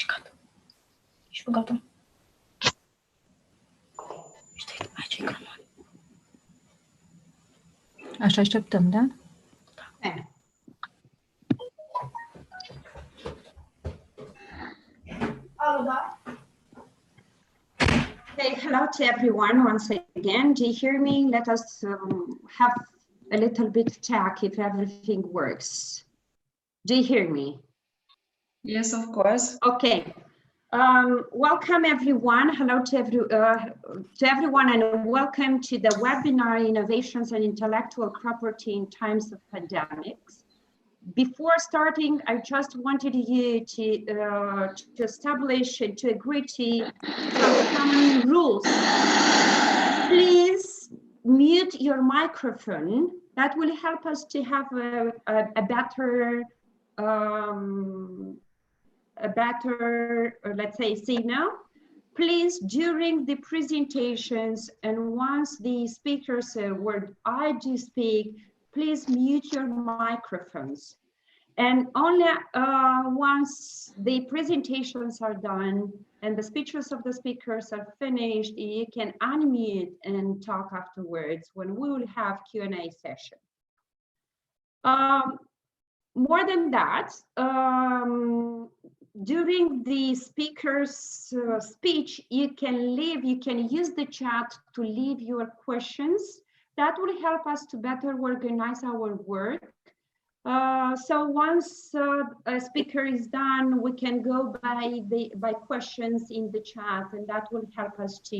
Gata. Ești gata. Știi, aici e grămadă. Așa așteptăm, da? Okay. Okay, hello to everyone once again. Do you hear me? Let us have a little bit check if everything works. Do you hear me? Yes, of course. Okay. Welcome everyone. Hello to everyone and welcome to the webinar Innovations and Intellectual Property in Times of Pandemics. Before starting, I just wanted you to establish and to agree to some common rules. Please mute your microphone. That will help us to have a better, let's say, signal. Please, during the presentations and once the speakers were I do speak, please mute your microphones. And only once the presentations are done and the speeches of the speakers are finished, you can unmute and talk afterwards when we will have Q&A session. More than that, during the speaker's speech, you can use the chat to leave your questions. That will help us to better organize our work. So once a speaker is done, we can go by questions in the chat, and that will help us to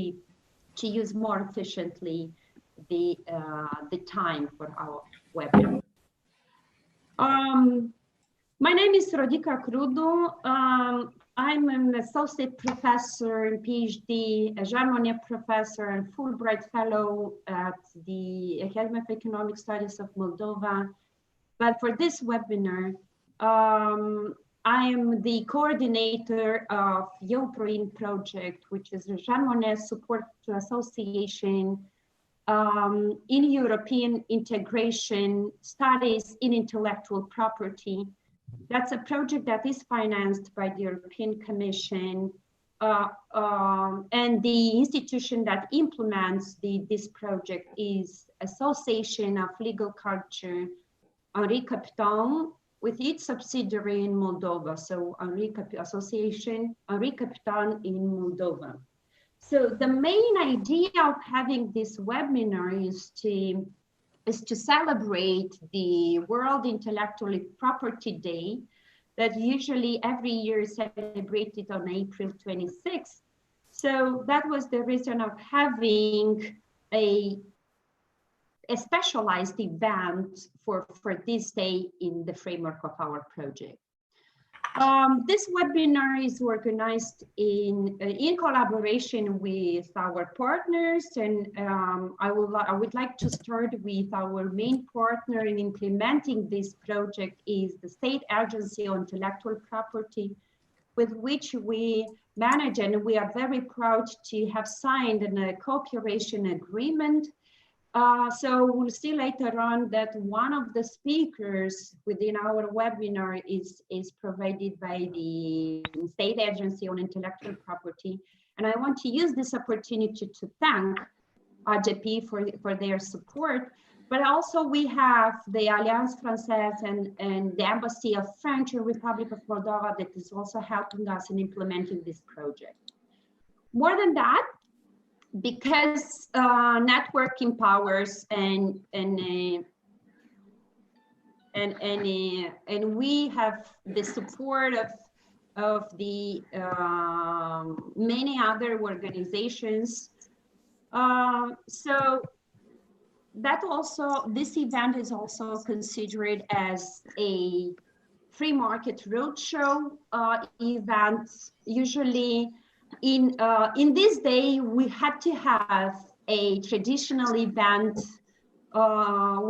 use more efficiently the time for our webinar. My name is Rodica Crudu. I'm an associate professor and PhD, a Jean Monnet professor and Fulbright fellow at the Academy of Economic Studies of Moldova. But for this webinar, I am the coordinator of EUPROIN project, which is a Jean Monnet Support Association in European integration studies in intellectual property. That's a project that is financed by the European Commission, and the institution that implements this project is Association of Legal Culture Henri Capitan with its subsidiary in Moldova. So Association Henri Capitan in Moldova. So the main idea of having this webinar is to celebrate the World Intellectual Property Day that usually every year is celebrated on April 26th. So that was the reason of having a specialized event for this day in the framework of our project. This webinar is organized in collaboration with our partners, and I would like to start with our main partner in implementing this project is the State Agency on Intellectual Property, with which we manage, and we are very proud to have signed a cooperation agreement. So we'll see later on that one of the speakers within our webinar is provided by the State Agency on Intellectual Property. And I want to use this opportunity to thank AGP for their support, but also we have the Alliance Française and the Embassy of French Republic of Moldova that is also helping us in implementing this project. More than that, because networking powers and we have the support of the many other organizations. So that also, this event is also considered as a free market roadshow event. Usually in this day, we had to have a traditional event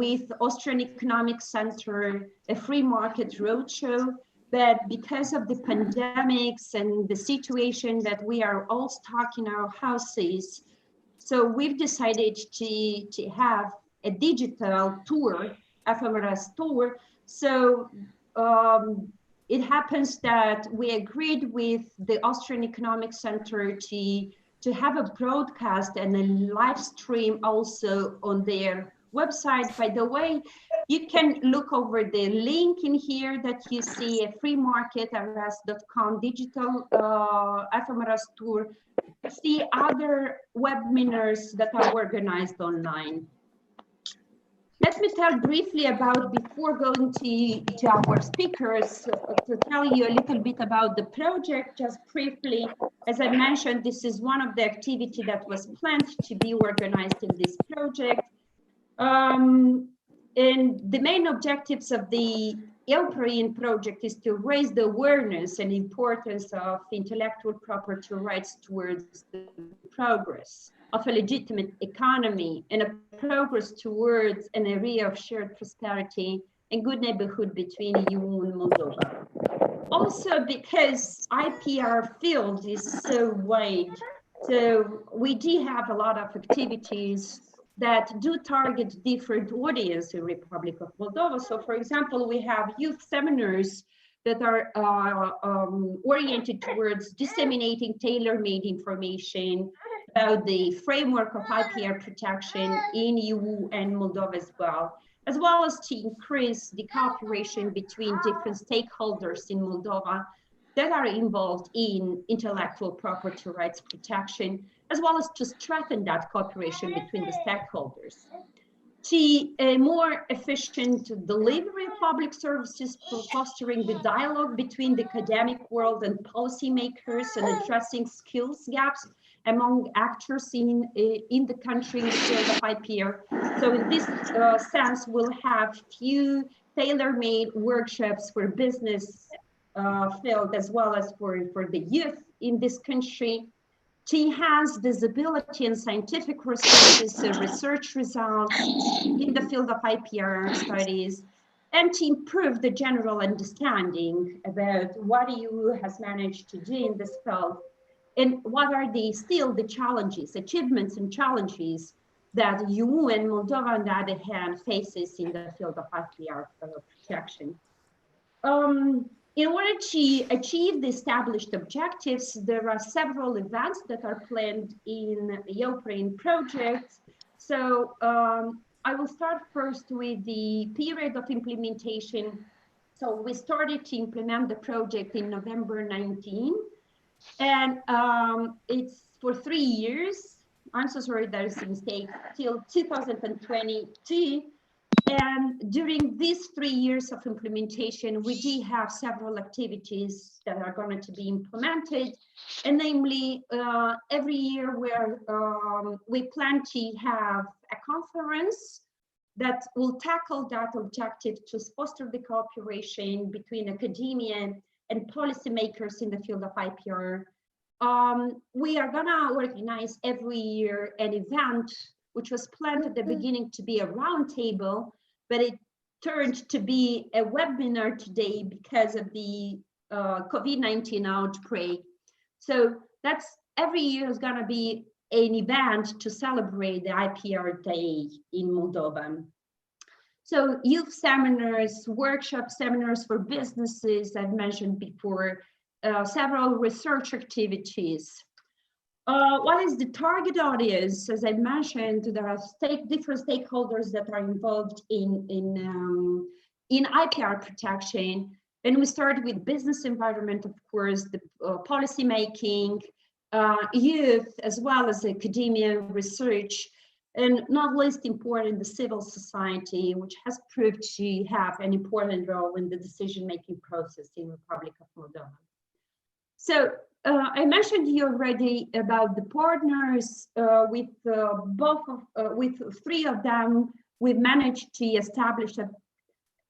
with Austrian Economic Center, a free market roadshow, but because of the pandemics and the situation that we are all stuck in our houses, so we've decided to have a digital tour, ephemeris tour. So it happens that we agreed with the Austrian Economic Center to have a broadcast and a live stream also on their website. By the way, you can look over the link in here that you see, a freemarketrs.com digital ephemeris tour. See other webinars that are organized online. Let me tell briefly about, before going to our speakers, to tell you a little bit about the project, just briefly. As I mentioned, this is one of the activity that was planned to be organized in this project. And the main objectives of the EUPRAIN project is to raise the awareness and importance of intellectual property rights towards the progress of a legitimate economy and a progress towards an area of shared prosperity and good neighborhood between EU and Moldova. Also because IPR field is so wide, so we do have a lot of activities that do target different audience in Republic of Moldova. So for example, we have youth seminars that are oriented towards disseminating tailor-made information about the framework of IPR protection in EU and Moldova as well as to increase the cooperation between different stakeholders in Moldova that are involved in intellectual property rights protection, as well as to strengthen that cooperation between the stakeholders. To a more efficient delivery of public services, for fostering the dialogue between the academic world and policymakers and addressing skills gaps among actors in the country in the field of IPR. So in this sense, we'll have few tailor-made workshops for business field as well as for the youth in this country, to enhance visibility and scientific resources, research results in the field of IPR studies, and to improve the general understanding about what EU has managed to do in this field, and what are still the challenges, achievements and challenges that EU and Moldova, on the other hand, faces in the field of IPR protection. In order to achieve the established objectives, there are several events that are planned in the EUPRAIN project. So I will start first with the period of implementation. So we started to implement the project in November 19, and it's for 3 years. I'm so sorry that it's a mistake, till 2022. And during these 3 years of implementation, we do have several activities that are going to be implemented. And namely, every year we plan to have a conference that will tackle that objective to foster the cooperation between academia and policymakers in the field of IPR. We are going to organize every year an event which was planned at the beginning to be a roundtable, but it turned to be a webinar today because of the COVID-19 outbreak. So that's every year is going to be an event to celebrate the IPR Day in Moldova. So youth seminars, workshop seminars for businesses, I've mentioned before, several research activities. What is the target audience? As I mentioned, there are different stakeholders that are involved in IPR protection. And we started with business environment, of course, the policy making, youth, as well as academia, research, and not least important, the civil society, which has proved to have an important role in the decision-making process in the Republic of Moldova. So I mentioned you already about the partners. With three of them, we've managed to establish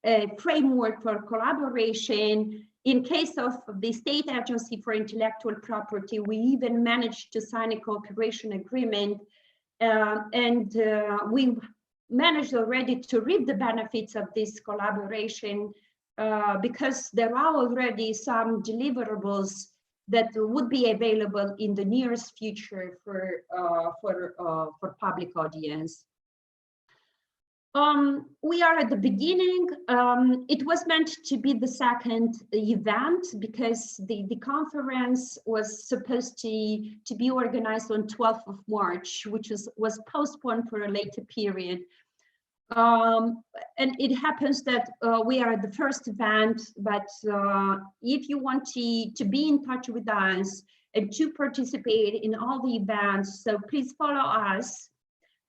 a framework for collaboration. In case of the State Agency for Intellectual Property, we even managed to sign a cooperation agreement, and we managed already to reap the benefits of this collaboration because there are already some deliverables that would be available in the nearest future for public audience. We are at the beginning. It was meant to be the second event because the conference was supposed to be organized on 12th of March, which was postponed for a later period. And it happens that we are at the first event, but if you want to be in touch with us and to participate in all the events, so please follow us.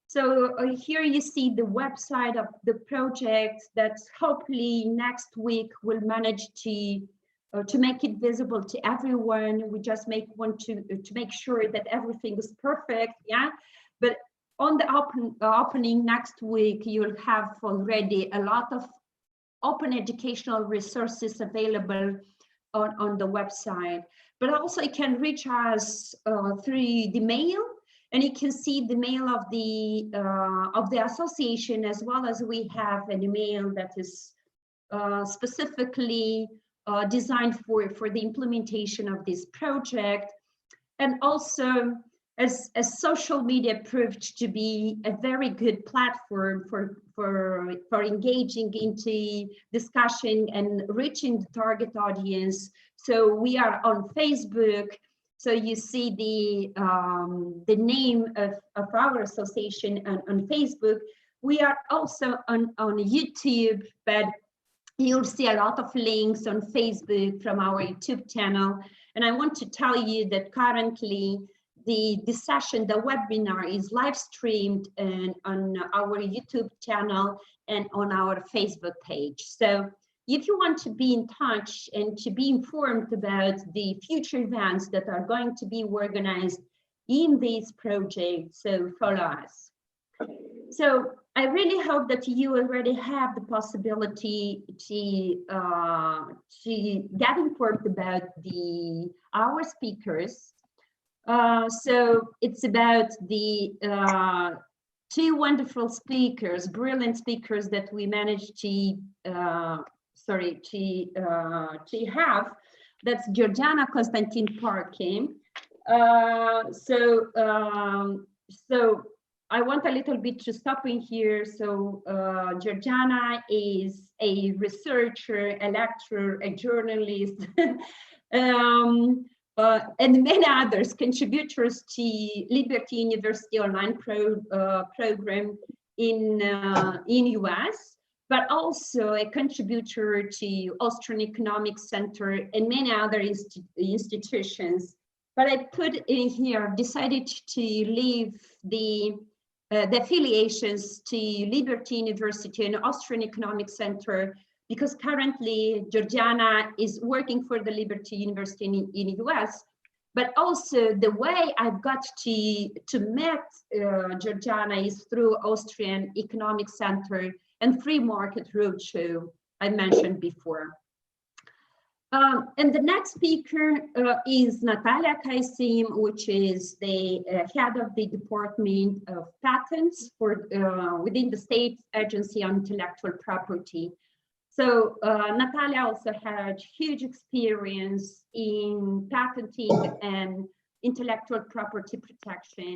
So here you see the website of the project that hopefully next week will manage to make it visible to everyone. We just want to make sure that everything is perfect, yeah. But on the opening next week, you'll have already a lot of open educational resources available on the website. But also you can reach us through the mail. And you can see the mail of the association, as well as we have an email that is specifically designed for the implementation of this project. And also, as social media proved to be a very good platform for engaging into discussion and reaching the target audience. So we are on Facebook. So you see the name of our association on Facebook. We are also on YouTube, but you'll see a lot of links on Facebook from our YouTube channel. And I want to tell you that currently the session, the webinar, is live streamed on our YouTube channel and on our Facebook page. So if you want to be in touch and to be informed about the future events that are going to be organized in this project, so follow us. So I really hope that you already have the possibility to get informed about our speakers. So it's about the two wonderful speakers, brilliant speakers that we managed to have. That's Georgiana Constantin-Parkin. So I want a little bit to stop in here. So Georgiana is a researcher, a lecturer, a journalist, and many others, contributors to Liberty University online program in US, but also a contributor to Austrian Economic Center and many other institutions. But I put in here, decided to leave the affiliations to Liberty University and Austrian Economic Center, because currently Georgiana is working for the Liberty University in the US, but also the way I've got to meet Georgiana is through Austrian Economic Center and Free Market Roadshow I mentioned before. And the next speaker is Natalia Kaisim, which is the head of the Department of Patents for within the State Agency on Intellectual Property. So Natalia also had huge experience in patenting and intellectual property protection.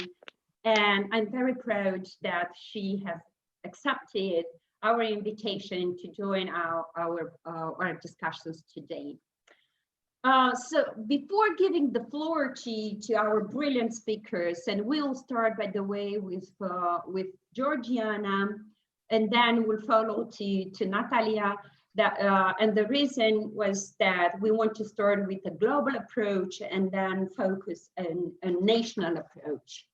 And I'm very proud that she has accepted our invitation to join our discussions today. So before giving the floor to our brilliant speakers, and we'll start, by the way, with Georgiana, and then we'll follow to Natalia. And the reason was that we want to start with a global approach and then focus on a national approach.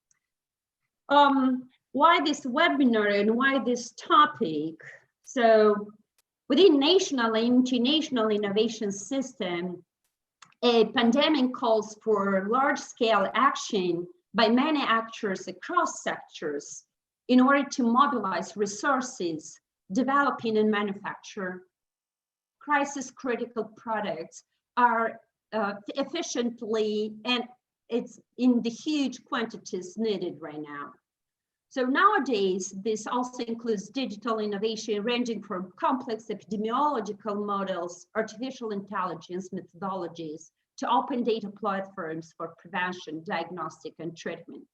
Why this webinar and why this topic? So within national and international innovation system, a pandemic calls for large-scale action by many actors across sectors in order to mobilize resources, developing and manufacture crisis-critical products are efficiently, and it's in the huge quantities needed right now. So nowadays, this also includes digital innovation ranging from complex epidemiological models, artificial intelligence methodologies, to open data platforms for prevention, diagnostic, and treatment.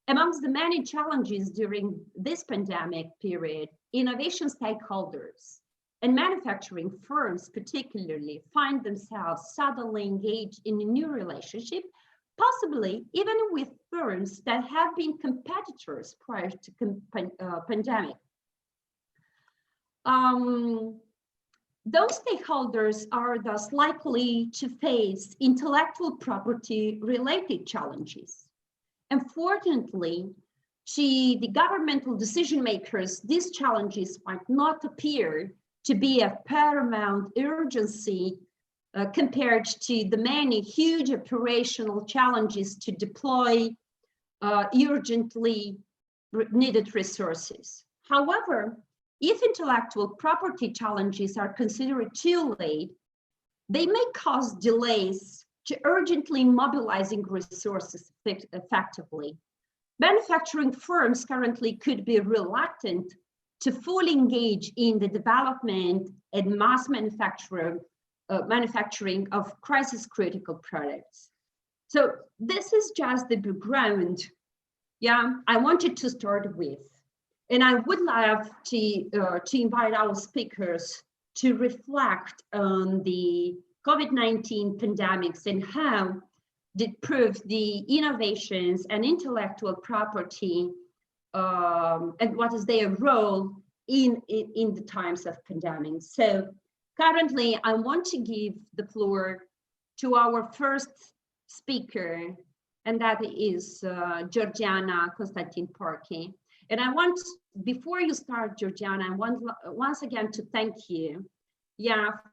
Amongst the many challenges during this pandemic period, innovation stakeholders and manufacturing firms particularly find themselves suddenly engaged in a new relationship, possibly even with firms that have been competitors prior to pandemic. Those stakeholders are thus likely to face intellectual property related challenges. Unfortunately, to the governmental decision makers, these challenges might not appear to be of paramount urgency compared to the many huge operational challenges to deploy urgently needed resources. However, if intellectual property challenges are considered too late, they may cause delays to urgently mobilizing resources effectively. Manufacturing firms currently could be reluctant to fully engage in the development and mass manufacturing of crisis-critical products. So this is just the background, I wanted to start with. And I would love to invite our speakers to reflect on the COVID-19 pandemics and how it proved the innovations and intellectual property and what is their role in the times of pandemics. So currently, I want to give the floor to our first speaker, and that is Georgiana Constantin-Parke. And I want, before you start, Georgiana, I want once again to thank you,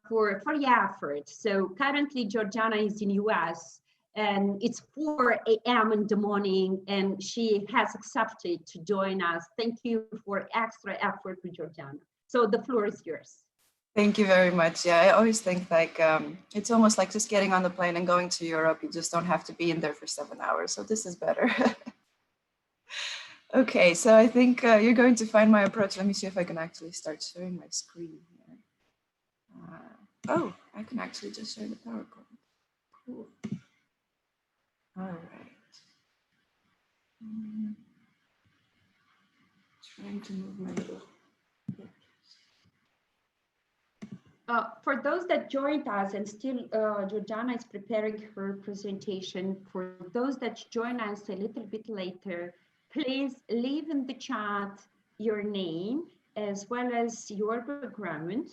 for your effort. So currently, Georgiana is in US, and it's 4 a.m. in the morning, and she has accepted to join us. Thank you for extra effort with Georgiana. So the floor is yours. Thank you very much. Yeah, I always think like it's almost like just getting on the plane and going to Europe. You just don't have to be in there for 7 hours. So this is better. Okay, so I think you're going to find my approach. Let me see if I can actually start sharing my screen here. Oh, I can actually just share the PowerPoint. Cool. All right. Trying to move my little. For those that joined us and still Georgiana is preparing her presentation, for those that join us a little bit later, please leave in the chat your name as well as your background.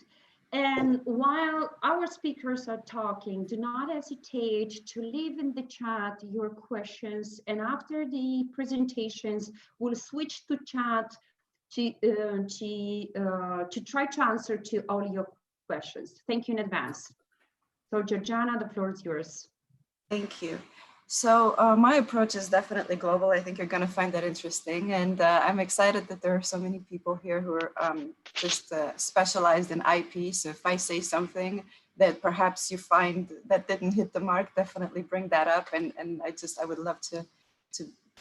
And while our speakers are talking, do not hesitate to leave in the chat your questions. And after the presentations, we'll switch to chat to try to answer to all your questions. Thank you in advance. So Georgiana, the floor is yours. Thank you. So my approach is definitely global. I think you're going to find that interesting. And I'm excited that there are so many people here who are just specialized in IP. So if I say something that perhaps you find that didn't hit the mark, definitely bring that up. And I would love to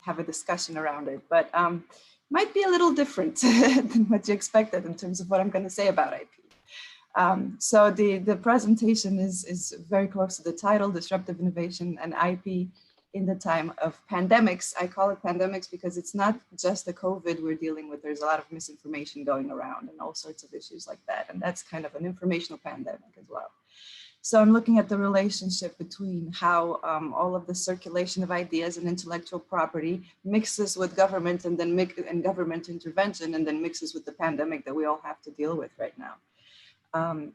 have a discussion around it. But might be a little different than what you expected in terms of what I'm going to say about IP. So the presentation is very close to the title, Disruptive Innovation and IP in the Time of Pandemics. I call it pandemics because it's not just the COVID we're dealing with. There's a lot of misinformation going around and all sorts of issues like that. And that's kind of an informational pandemic as well. So I'm looking at the relationship between how all of the circulation of ideas and intellectual property mixes with government and then government intervention and then mixes with the pandemic that we all have to deal with right now.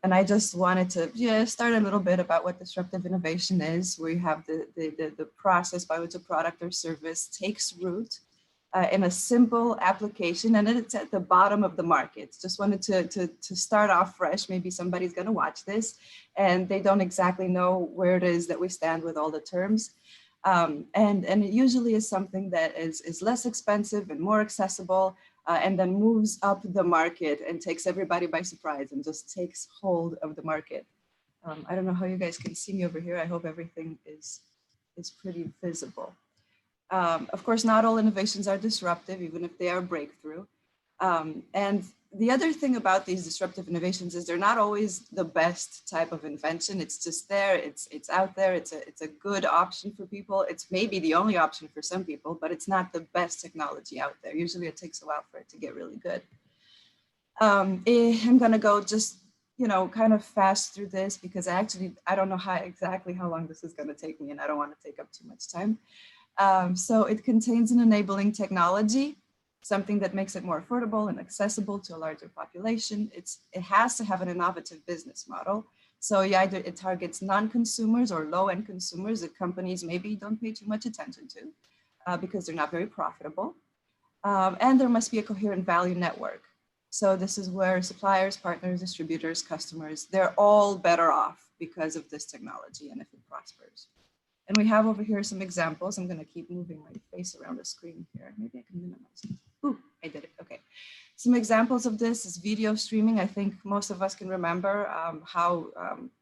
And I just wanted to start a little bit about what disruptive innovation is, where you have the process by which a product or service takes root in a simple application, and then it's at the bottom of the market. Just wanted to start off fresh. Maybe somebody's going to watch this and they don't exactly know where it is that we stand with all the terms. And it usually is something that is less expensive and more accessible, and then moves up the market and takes everybody by surprise and just takes hold of the market. I don't know how you guys can see me over here. I hope everything is pretty visible. Of course, not all innovations are disruptive, even if they are breakthrough. And the other thing about these disruptive innovations is they're not always the best type of invention. It's just there, it's out there, it's a good option for people. It's maybe the only option for some people, but it's not the best technology out there. Usually it takes a while for it to get really good. I'm gonna go just, kind of fast through this because I don't know exactly how long this is gonna take me and I don't wanna take up too much time. So it contains an enabling technology, something that makes it more affordable and accessible to a larger population. It has to have an innovative business model. So either it targets non-consumers or low-end consumers that companies maybe don't pay too much attention to because they're not very profitable. And there must be a coherent value network. So this is where suppliers, partners, distributors, customers, they're all better off because of this technology and if it prospers. And we have over here some examples. I'm gonna keep moving my face around the screen here. Maybe I can minimize it. Ooh, I did it, okay. Some examples of this is video streaming. I think most of us can remember how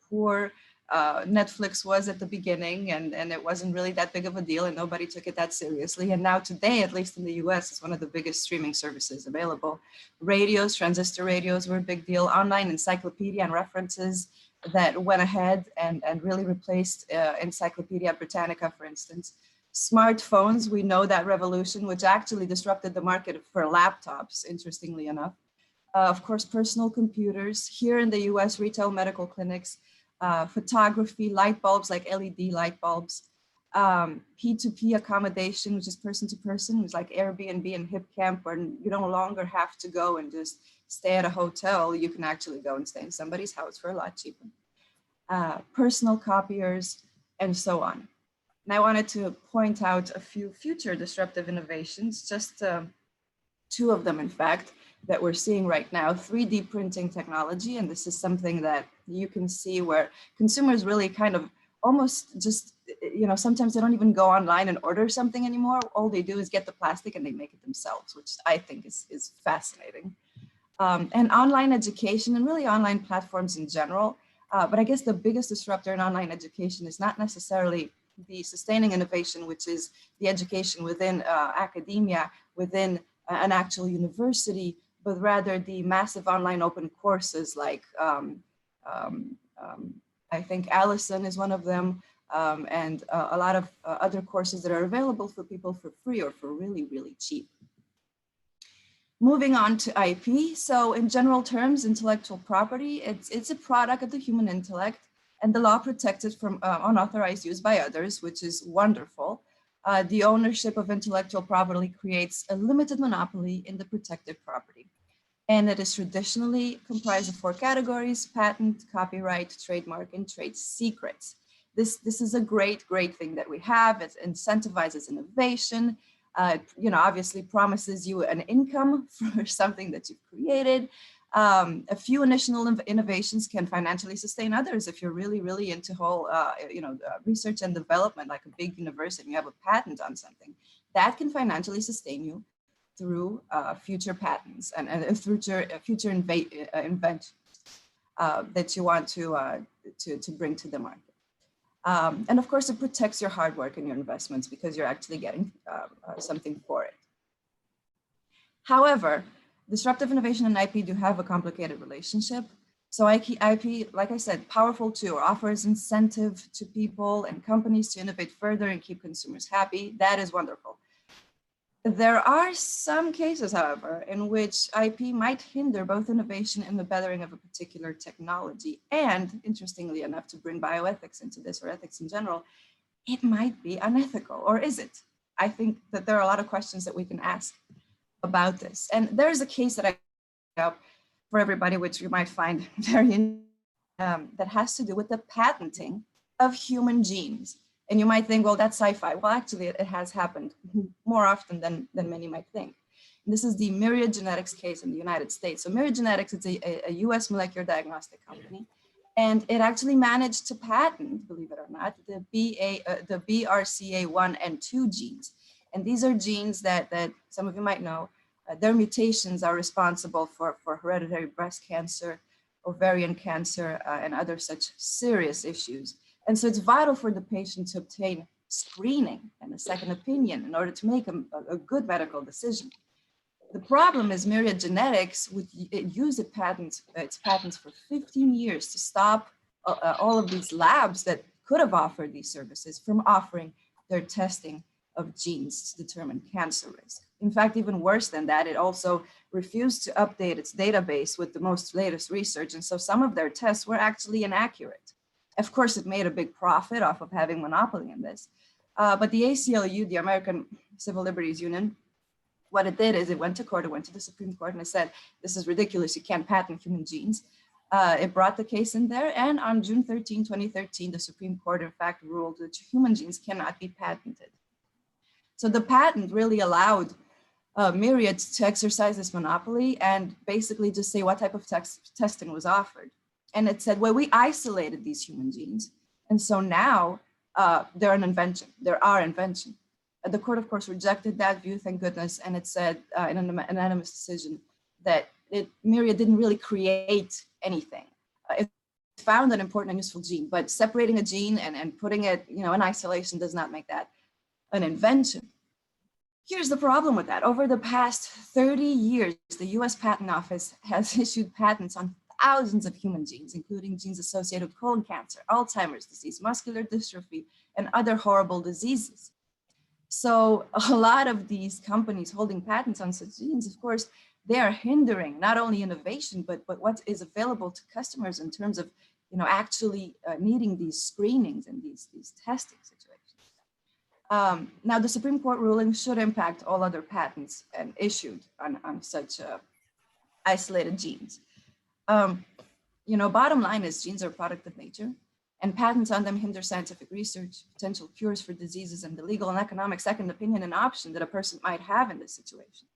poor Netflix was at the beginning and it wasn't really that big of a deal and nobody took it that seriously. And now today, at least in the US, it's one of the biggest streaming services available. Radios, transistor radios were a big deal. Online encyclopedia and references that went ahead and really replaced Encyclopedia Britannica, for instance. Smartphones, we know that revolution, which actually disrupted the market for laptops, interestingly enough. Of course, personal computers. Here in the US, retail medical clinics, photography, light bulbs like LED light bulbs, P2P accommodation, which is person to person, which is like Airbnb and HipCamp, where you no longer have to go and just stay at a hotel. You can actually go and stay in somebody's house for a lot cheaper. Personal copiers, and so on. And I wanted to point out a few future disruptive innovations, just two of them, in fact, that we're seeing right now. 3D printing technology, and this is something that you can see where consumers really kind of almost just, sometimes they don't even go online and order something anymore. All they do is get the plastic and they make it themselves, which I think is fascinating. And online education and really online platforms in general. But I guess the biggest disruptor in online education is not necessarily the sustaining innovation, which is the education within academia, within an actual university, but rather the massive online open courses like I think Allison is one of them, and a lot of other courses that are available for people for free or for really, really cheap. Moving on to IP. So in general terms, intellectual property, it's a product of the human intellect and the law protects it from unauthorized use by others, which is wonderful. The ownership of intellectual property creates a limited monopoly in the protected property. And it is traditionally comprised of 4 categories: patent, copyright, trademark, and trade secrets. This is a great thing that we have. It incentivizes innovation. Obviously promises you an income for something that you've created. A few initial innovations can financially sustain others. If you're really into whole, research and development, like a big university, and you have a patent on something, that can financially sustain you through future patents and future inventions that you want to bring to the market. And of course, it protects your hard work and your investments because you're actually getting something for it. However, disruptive innovation and IP do have a complicated relationship. So IP, like I said, powerful tool, offers incentive to people and companies to innovate further and keep consumers happy. That is wonderful. There are some cases, however, in which IP might hinder both innovation and the bettering of a particular technology. And interestingly enough, to bring bioethics into this, or ethics in general, it might be unethical, or is it? I think that there are a lot of questions that we can ask about this. And there's a case that I have for everybody, which you might find very that has to do with the patenting of human genes. And you might think, well, that's sci-fi. Well, actually, it has happened more often than many might think. And this is the Myriad Genetics case in the United States. So Myriad Genetics is a US molecular diagnostic company. And it actually managed to patent, believe it or not, the BRCA1 and 2 genes. And these are genes that some of you might know. Their mutations are responsible for hereditary breast cancer, ovarian cancer, and other such serious issues. And so it's vital for the patient to obtain screening and a second opinion in order to make a good medical decision. The problem is Myriad Genetics would use its patents for 15 years to stop all of these labs that could have offered these services from offering their testing of genes to determine cancer risk. In fact, even worse than that, it also refused to update its database with the most latest research. And so some of their tests were actually inaccurate. Of course, it made a big profit off of having monopoly in this. But the ACLU, the American Civil Liberties Union, what it did is it went to court, it went to the Supreme Court and it said, this is ridiculous, you can't patent human genes. It brought the case in there, and on June 13, 2013, the Supreme Court in fact ruled that human genes cannot be patented. So the patent really allowed Myriad to exercise this monopoly and basically just say what type of testing was offered. And it said, well, we isolated these human genes. And so now they're an invention, they're our invention. The court, of course, rejected that view, thank goodness, and it said in an unanimous decision that Myriad didn't really create anything. It found an important and useful gene, but separating a gene and putting it, in isolation does not make that an invention. Here's the problem with that. Over the past 30 years, the US Patent Office has issued patents on thousands of human genes, including genes associated with colon cancer, Alzheimer's disease, muscular dystrophy, and other horrible diseases. So a lot of these companies holding patents on such genes, of course, they are hindering not only innovation, but what is available to customers in terms of, actually needing these screenings and these testing situations. Now, the Supreme Court ruling should impact all other patents and issued on such isolated genes. Bottom line is genes are a product of nature, and patents on them hinder scientific research, potential cures for diseases, and the legal and economic second opinion and option that a person might have in this situation.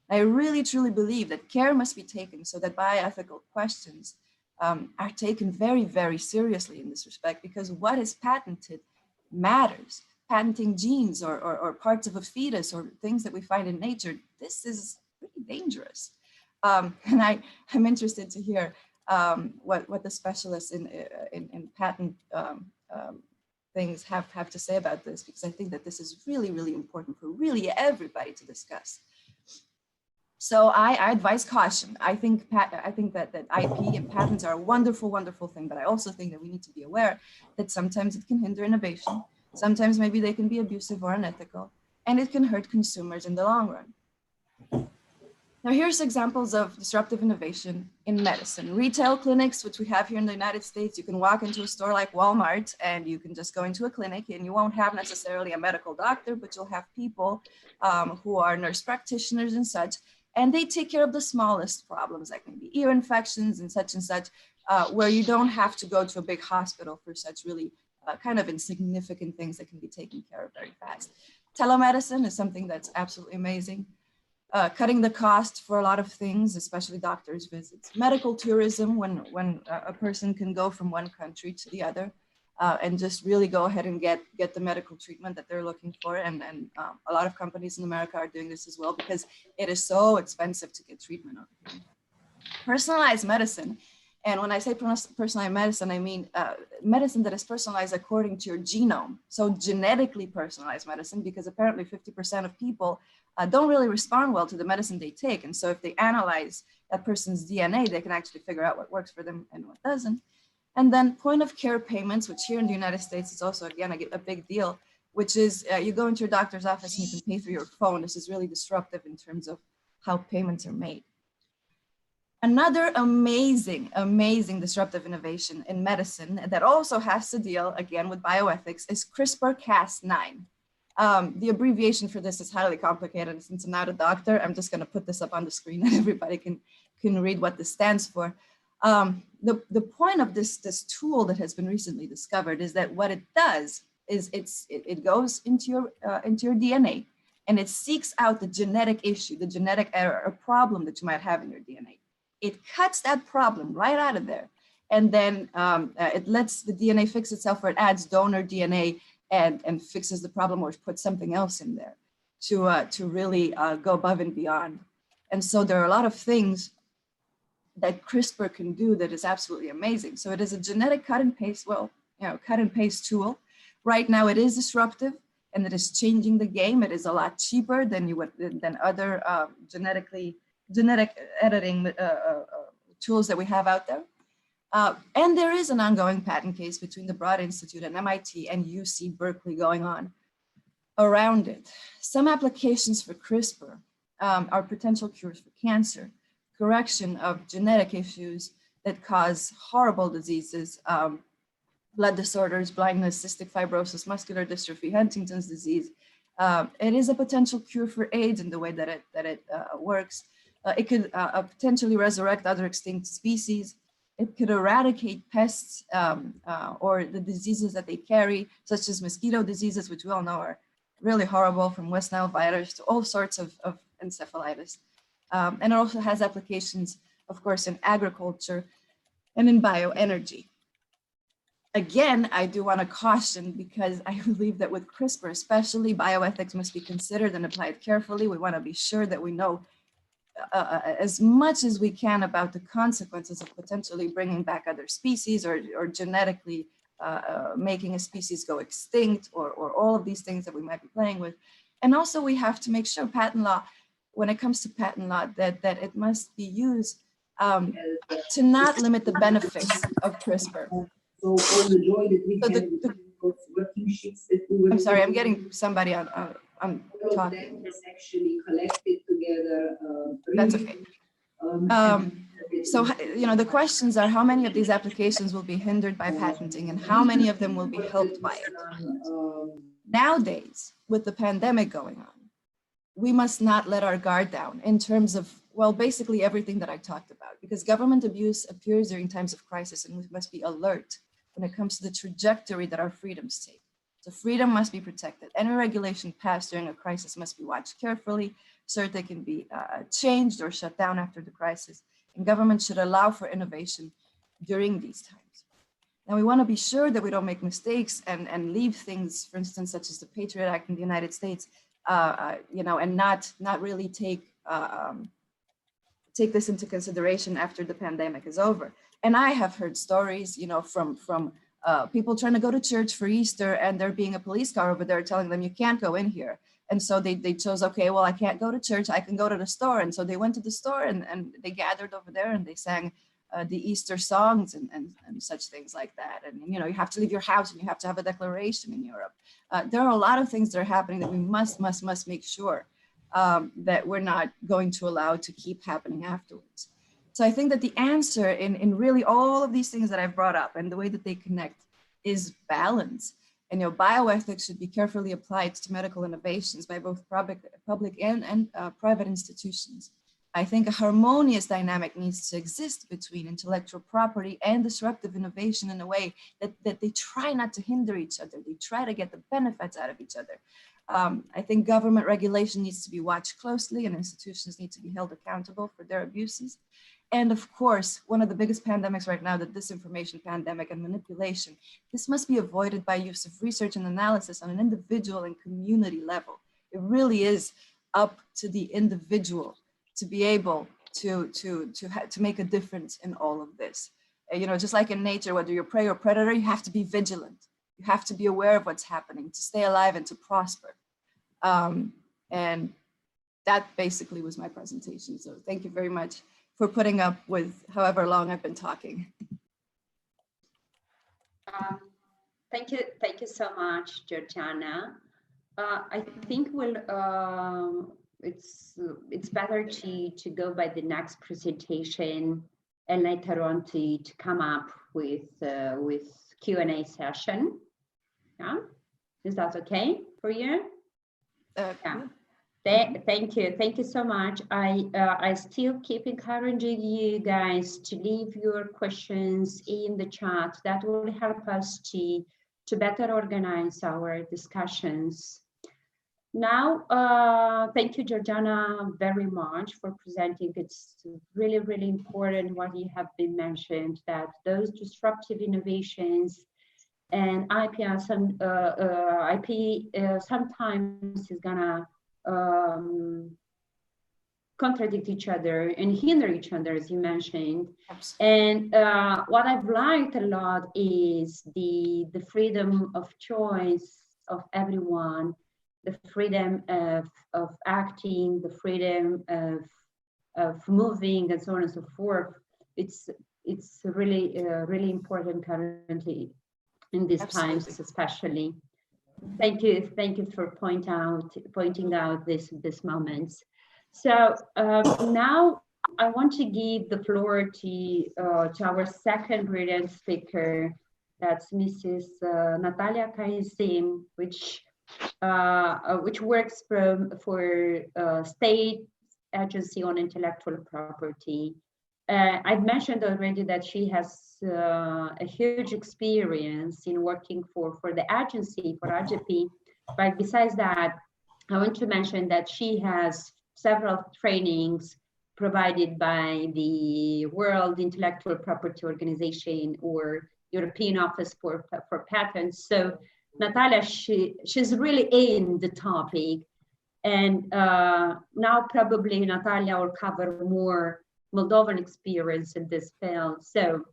I really, truly believe that care must be taken so that bioethical questions are taken very, very seriously in this respect, because what is patented matters. Patenting genes or parts of a fetus or things that we find in nature, this is pretty dangerous. And I'm interested to hear what the specialists in patent things have to say about this, because I think that this is really, really important for really everybody to discuss. So I advise caution. I think that IP and patents are a wonderful, wonderful thing, but I also think that we need to be aware that sometimes it can hinder innovation. Sometimes maybe they can be abusive or unethical, and it can hurt consumers in the long run. Now, here's examples of disruptive innovation in medicine. Retail clinics, which we have here in the United States, you can walk into a store like Walmart and you can just go into a clinic and you won't have necessarily a medical doctor, but you'll have people who are nurse practitioners and such, and they take care of the smallest problems, like maybe ear infections and such, where you don't have to go to a big hospital for such really kind of insignificant things that can be taken care of very fast. Telemedicine is something that's absolutely amazing. Cutting the cost for a lot of things, especially doctors' visits. Medical tourism, when a person can go from one country to the other and just really go ahead and get the medical treatment that they're looking for. And a lot of companies in America are doing this as well, because it is so expensive to get treatment over here. Personalized medicine. And when I say personalized medicine, I mean medicine that is personalized according to your genome. So genetically personalized medicine, because apparently 50% of people don't really respond well to the medicine they take. And so if they analyze that person's DNA, they can actually figure out what works for them and what doesn't. And then point of care payments, which here in the United States is also, again, a big deal, which is you go into your doctor's office and you can pay through your phone. This is really disruptive in terms of how payments are made. Another amazing, amazing disruptive innovation in medicine that also has to deal, again, with bioethics is CRISPR-Cas9. The abbreviation for this is highly complicated. Since I'm not a doctor, I'm just going to put this up on the screen and everybody can read what this stands for. The point of this tool that has been recently discovered is that what it does is it goes into your DNA and it seeks out the genetic issue, the genetic error, or problem that you might have in your DNA. It cuts that problem right out of there. And then it lets the DNA fix itself, or it adds donor DNA and fixes the problem, or puts something else in there to really go above and beyond. And so there are a lot of things that CRISPR can do that is absolutely amazing. So it is a genetic cut and paste tool. Right now it is disruptive, and it is changing the game. It is a lot cheaper than other genetic editing tools that we have out there. And there is an ongoing patent case between the Broad Institute and MIT and UC Berkeley going on around it. Some applications for CRISPR are potential cures for cancer, correction of genetic issues that cause horrible diseases, blood disorders, blindness, cystic fibrosis, muscular dystrophy, Huntington's disease. It is a potential cure for AIDS in the way that it works. It could potentially resurrect other extinct species. It could eradicate pests or the diseases that they carry, such as mosquito diseases, which we all know are really horrible, from West Nile virus to all sorts of encephalitis. And it also has applications, of course, in agriculture and in bioenergy. Again, I do want to caution, because I believe that with CRISPR, especially, bioethics must be considered and applied carefully. We want to be sure that we know as much as we can about the consequences of potentially bringing back other species or genetically making a species go extinct, or all of these things that we might be playing with. And also we have to make sure patent law, when it comes to patent law, that it must be used to not limit the benefits of CRISPR. So all the joy that we can working sheets that we were. I'm sorry, I'm getting somebody on talking. Was actually collected together. That's okay. So, you know, the questions are, how many of these applications will be hindered by patenting, and how many of them will be helped by it? Nowadays, with the pandemic going on, we must not let our guard down in terms of, well, basically everything that I talked about, because government abuse appears during times of crisis, and we must be alert when it comes to the trajectory that our freedoms take. So freedom must be protected. Any regulation passed during a crisis must be watched carefully so that they can be changed or shut down after the crisis. And government should allow for innovation during these times. Now, we want to be sure that we don't make mistakes and leave things, for instance, such as the Patriot Act in the United States, you know, and not really take this into consideration after the pandemic is over. And I have heard stories, you know, from people trying to go to church for Easter, and there being a police car over there telling them you can't go in here. And so they chose, okay, well, I can't go to church, I can go to the store. And so they went to the store and they gathered over there and they sang the Easter songs and such things like that. And, you know, you have to leave your house and you have to have a declaration in Europe. There are a lot of things that are happening that we must make sure that we're not going to allow to keep happening afterwards. So I think that the answer in really all of these things that I've brought up and the way that they connect is balance. And, you know, bioethics should be carefully applied to medical innovations by both public and private institutions. I think a harmonious dynamic needs to exist between intellectual property and disruptive innovation in a way that they try not to hinder each other. They try to get the benefits out of each other. I think government regulation needs to be watched closely, and institutions need to be held accountable for their abuses. And of course, one of the biggest pandemics right now, the disinformation pandemic and manipulation, this must be avoided by use of research and analysis on an individual and community level. It really is up to the individual to be able to make a difference in all of this. You know, just like in nature, whether you're prey or predator, you have to be vigilant. You have to be aware of what's happening to stay alive and to prosper. And that basically was my presentation. So thank you very much for putting up with however long I've been talking. Thank you so much, Georgiana. I think it's better to go by the next presentation and later on to come up with Q&A session. Yeah, is that okay for you? Yeah. Thank you so much. I still keep encouraging you guys to leave your questions in the chat. That will help us to better organize our discussions. Now, thank you, Georgiana, very much for presenting. It's really, really important what you have been mentioned, that those disruptive innovations and IP sometimes is gonna contradict each other and hinder each other, as you mentioned. Absolutely. And what I've liked a lot is the freedom of choice of everyone the freedom of acting, the freedom of moving, and so on and so forth. It's really really important currently in these Absolutely. times, especially. Thank you for pointing out this moments. So now I want to give the floor to our second brilliant speaker. That's Mrs. Natalia Kaysim, which works for State Agency on Intellectual Property. I've mentioned already that she has a huge experience in working for the agency, for AGP, but besides that, I want to mention that she has several trainings provided by the World Intellectual Property Organization or European Office for Patents. So Natalia, she's really in the topic, and now probably Natalia will cover more Moldovan experience in this field. So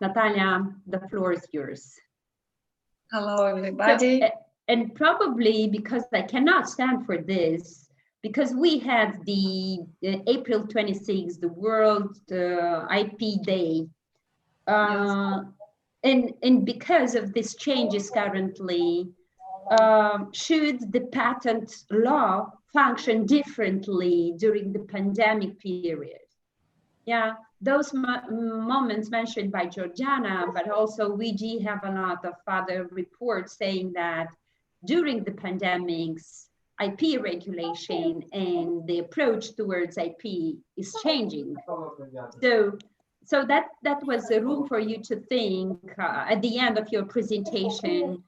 Natalia, the floor is yours. Hello, everybody. So, and probably because I cannot stand for this, because we had the April 26th, the World IP Day. Yes. And because of these changes currently, should the patent law function differently during the pandemic period? Yeah, those moments mentioned by Georgiana, but also we have a lot of other reports saying that during the pandemics, IP regulation and the approach towards IP is changing. So that was a room for you to think at the end of your presentation,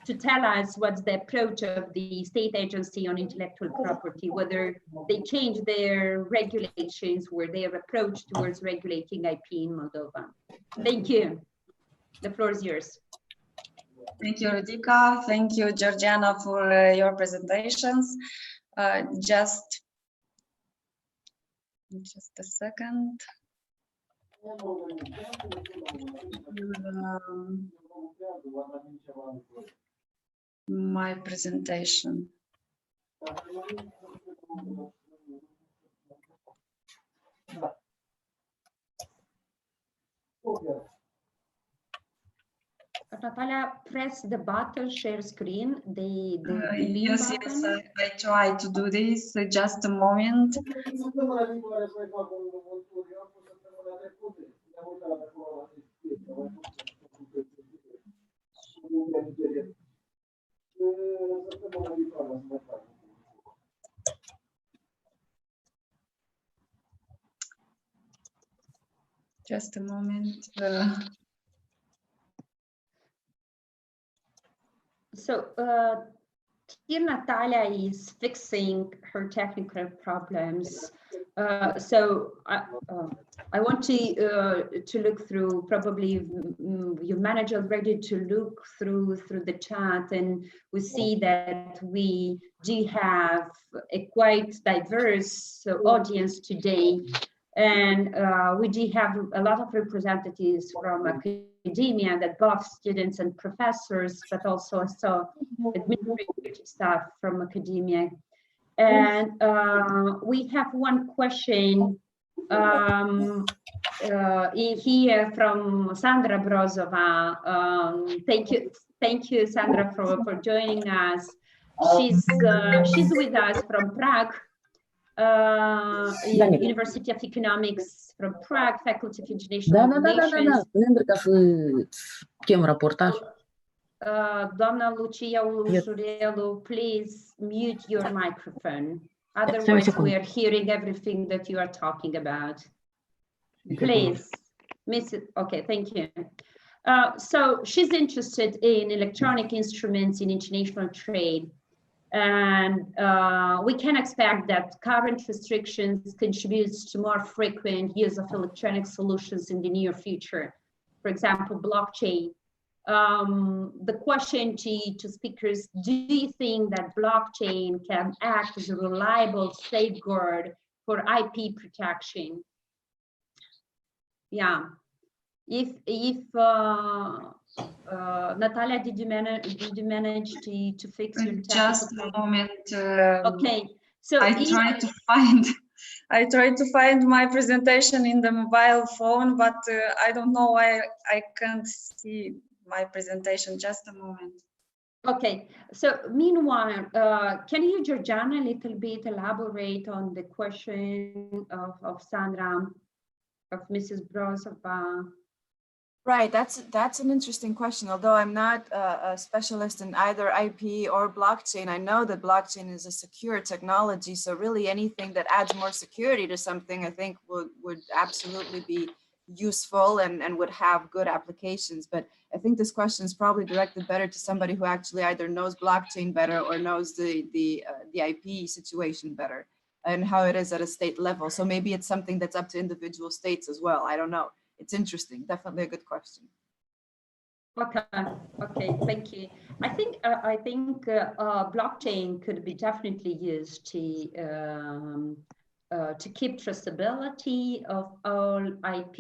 to tell us what's the approach of the State Agency on Intellectual Property, whether they change their regulations or their approach towards regulating IP in Moldova. Thank you. The floor is yours. Thank you, Rodica. Thank you, Georgiana, for your presentations. Just a second. My presentation. Natalia, press the button, share screen, the Yes, button. yes, I try to do this. Just a moment. Just a moment. So here Natalia is fixing her technical problems. So I want to look through, probably you managed already to look through the chat, and we see that we do have a quite diverse audience today. And we do have a lot of representatives from academia, that both students and professors, but also administrative staff from academia. And we have one question here from Sandra Brozova. Thank you, Sandra, for joining us. She's with us from Prague. University of Economics from Prague, Faculty of International Relations. Ca să chem raportaj. Doamna Lucia Ușurelu, please mute your microphone. Otherwise, we are hearing everything that you are talking about. Please, okay, thank you. So she's interested in electronic instruments in international trade. And we can expect that current restrictions contributes to more frequent use of electronic solutions in the near future. For example, blockchain. The question to speakers, do you think that blockchain can act as a reliable safeguard for IP protection? Yeah. If Natalia, did you manage to fix your Just a technical moment. Okay, so I if- try to find. I tried to find my presentation in the mobile phone, but I don't know why I can't see my presentation. Just a moment. Okay, so meanwhile, can you, Georgiana, a little bit elaborate on the question of Sandra, of Mrs. Brozova? Right, that's an interesting question. Although I'm not a specialist in either IP or blockchain, I know that blockchain is a secure technology. So really anything that adds more security to something, I think would absolutely be useful and would have good applications. But I think this question is probably directed better to somebody who actually either knows blockchain better or knows the IP situation better and how it is at a state level. So maybe it's something that's up to individual states as well. I don't know. It's interesting. Definitely a good question. Okay, thank you. I think blockchain could be definitely used to keep traceability of all IP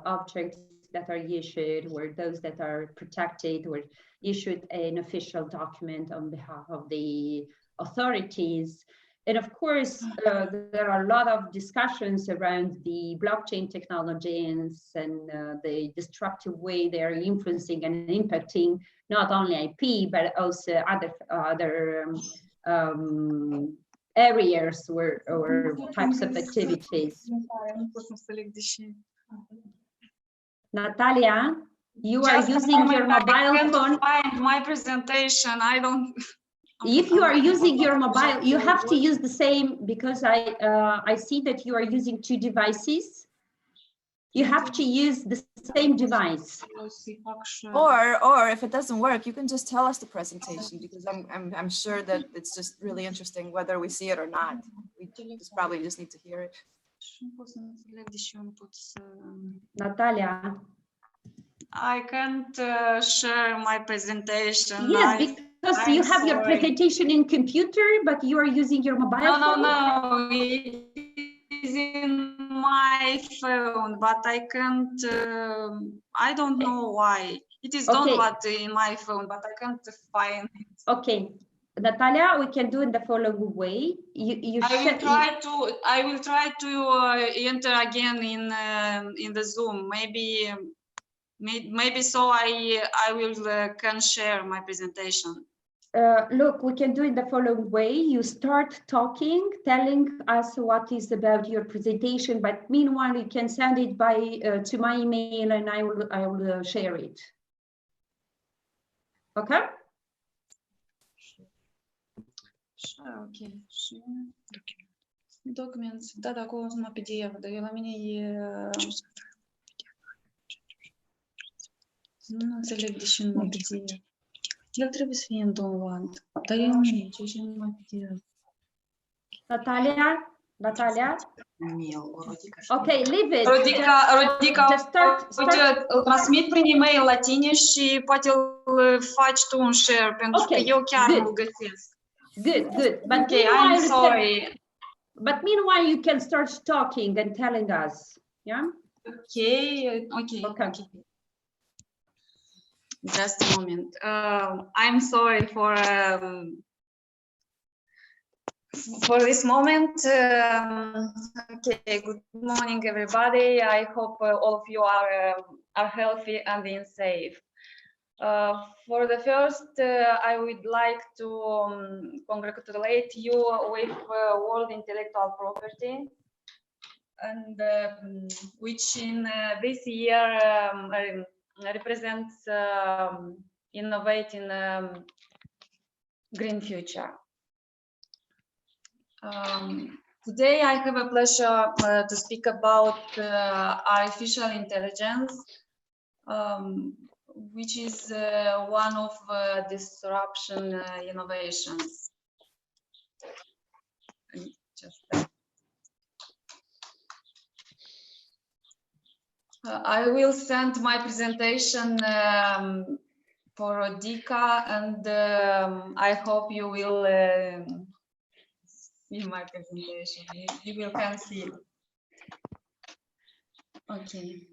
objects that are issued, or those that are protected, or issued an official document on behalf of the authorities. And of course, there are a lot of discussions around the blockchain technologies and the destructive way they're influencing and impacting not only IP, but also other areas or types of activities. Natalia, you are using your mobile phone. Find my presentation. I don't. If you are using your mobile, you have to use the same, because I see that you are using two devices. You have to use the same device. Or if it doesn't work, you can just tell us the presentation, because I'm sure that it's just really interesting whether we see it or not. We just probably just need to hear it. Natalia. I can't share my presentation. Yes, because you have your presentation in computer, but you are using your mobile phone. No, it is in my phone, but I can't, I don't know why. It is downloaded in my phone, but I can't find it. Okay, Natalia, we can do it the following way. I will try to enter again in the Zoom. Maybe so I will can share my presentation. Look, we can do it the following way. You start talking, telling us what is about your presentation, but meanwhile you can send it by to my email, and I will share it. Okay? Okay. Documents. Da, acolo sunt PDF, dar la mine e... Nu înțeleg de ce nu PDF. El trebuie să fie în download, dar el nu e, ce și nu PDF. Natalia? Okay, leave it. Rodica, start. Îl transmit prin e-mail la tine și poate îl faci tu un share, pentru că eu chiar nu-l găsesc. Good. But okay, I'm sorry. But meanwhile, you can start talking and telling us. Yeah. Okay. Just a moment. I'm sorry for this moment. Okay. Good morning, everybody. I hope all of you are healthy and being safe. For the first, I would like to congratulate you with World Intellectual Property, and which in this year represents innovating green future. Today I have a pleasure to speak about artificial intelligence, which is one of disruption innovations. I will send my presentation for Rodica, and I hope you will see my presentation. You will can see it. Okay.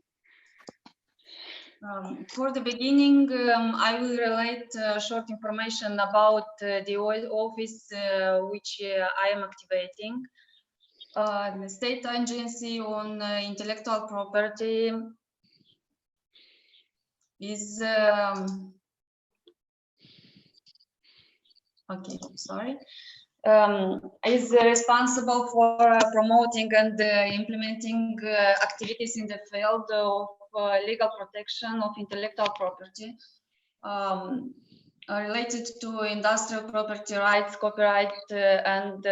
For the beginning, I will relate short information about the office which I am activating. The State Agency on Intellectual Property is is responsible for promoting and implementing activities in the field of legal protection of intellectual property related to industrial property rights, copyright, and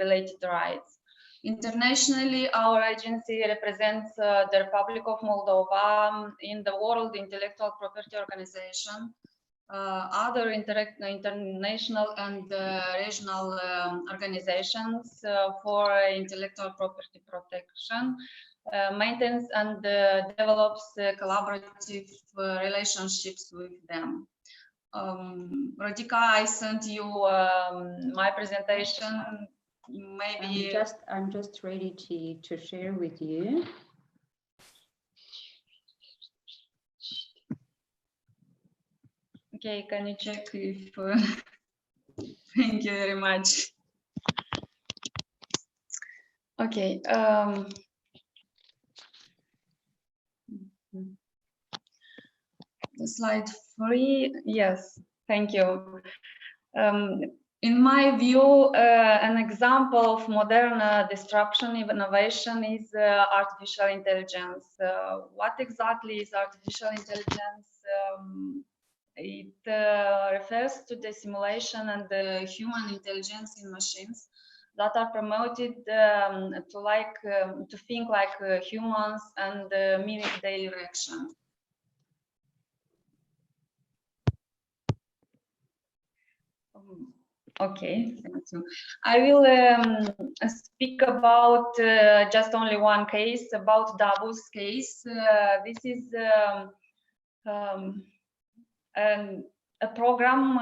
related rights. Internationally, our agency represents the Republic of Moldova in the World Intellectual Property Organization, other international and regional organizations for intellectual property protection, maintains and develops collaborative relationships with them. Rodica, I sent you my presentation. Maybe I'm just ready to share with you. Okay, can you check if thank you very much. Okay, slide 3, yes, thank you. In my view, an example of modern disruption innovation is artificial intelligence. What exactly is artificial intelligence? It refers to the simulation and the human intelligence in machines that are promoted to think like humans and mimic daily action. Okay, thank you. I will speak about just only one case, about Davos case. This is a program,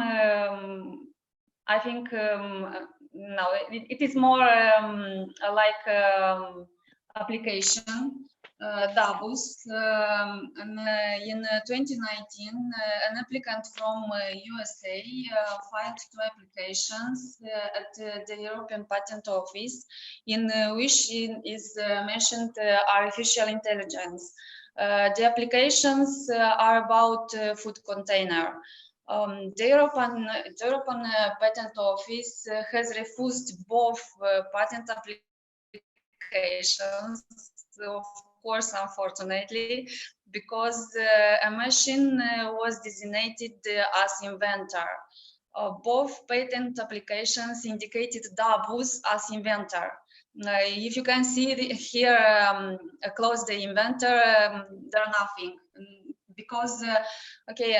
I think, no, it is more like application, Davos. In 2019, an applicant from USA filed 2 applications at the European Patent Office, in which is mentioned artificial intelligence. The applications are about food container. The European Patent Office has refused both patent applications, of course, unfortunately, because a machine was designated as inventor. Both patent applications indicated Davos as inventor. If you can see here, close the inventor, there are nothing, because okay,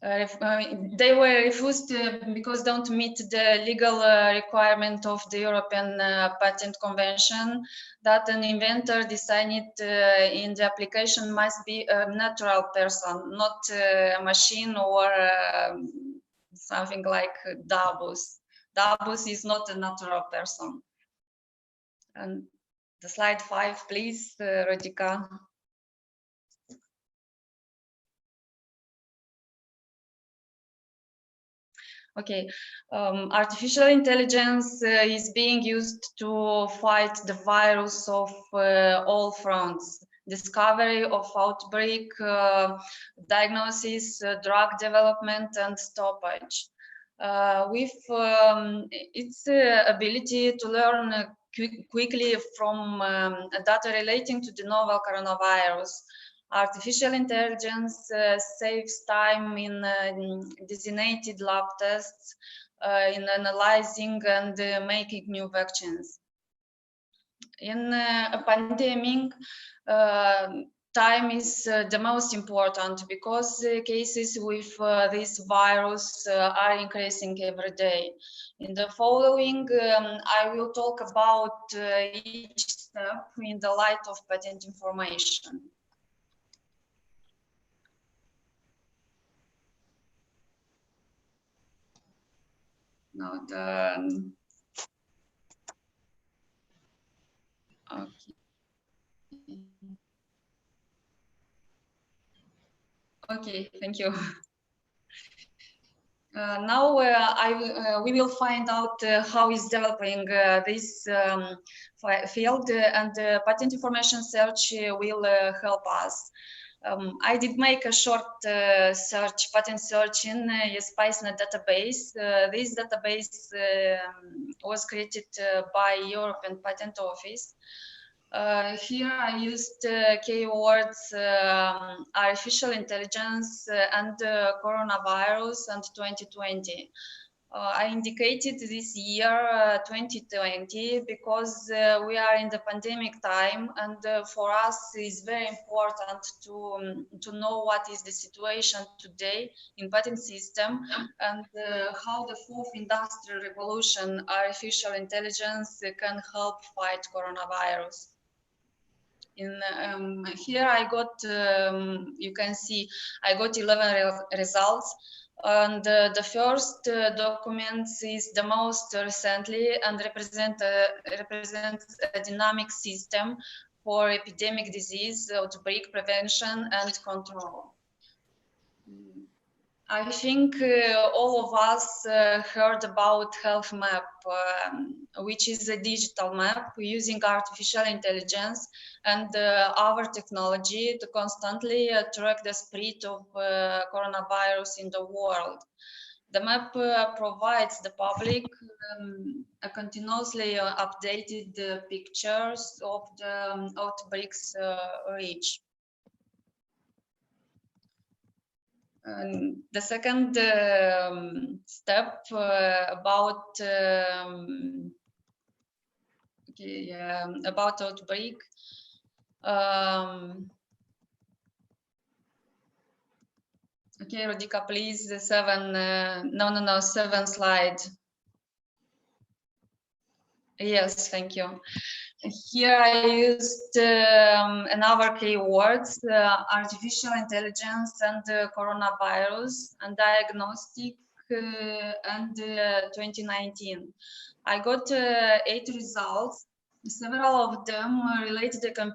they were refused because don't meet the legal requirement of the European Patent Convention that an inventor designed in the application must be a natural person, not a machine or something like Davos. Davos is not a natural person. And the slide 5, please, Rodica. Okay, artificial intelligence is being used to fight the virus of all fronts: discovery of outbreak, diagnosis, drug development, and stoppage. With its ability to learn quickly from data relating to the novel coronavirus, artificial intelligence saves time in designated lab tests, in analyzing and making new vaccines. In a pandemic, time is the most important, because cases with this virus are increasing every day. In the following, I will talk about each step in the light of patent information. Now the okay. Okay, thank you. Now we will find out how is developing this field, and patent information search will help us. I did make a short patent search in SPICEnet database. This database was created by European Patent Office. Here I used keywords artificial intelligence and coronavirus and 2020. I indicated this year 2020 because we are in the pandemic time, and for us it's very important to know what is the situation today in patent system, and how the fourth industrial revolution, artificial intelligence, can help fight coronavirus. Here I got, you can see, I got 11 results, and the first document is the most recently and represents a dynamic system for epidemic disease outbreak prevention and control. I think all of us heard about Health Map, which is a digital map using artificial intelligence and our technology to constantly track the spread of coronavirus in the world. The map provides the public a continuously updated pictures of the outbreaks reach. The second step about outbreak. Okay, Rodica, please, the seven slide. Yes, thank you. Here I used another keywords, artificial intelligence and coronavirus and diagnostic and 2019. I got 8 results. Several of them related to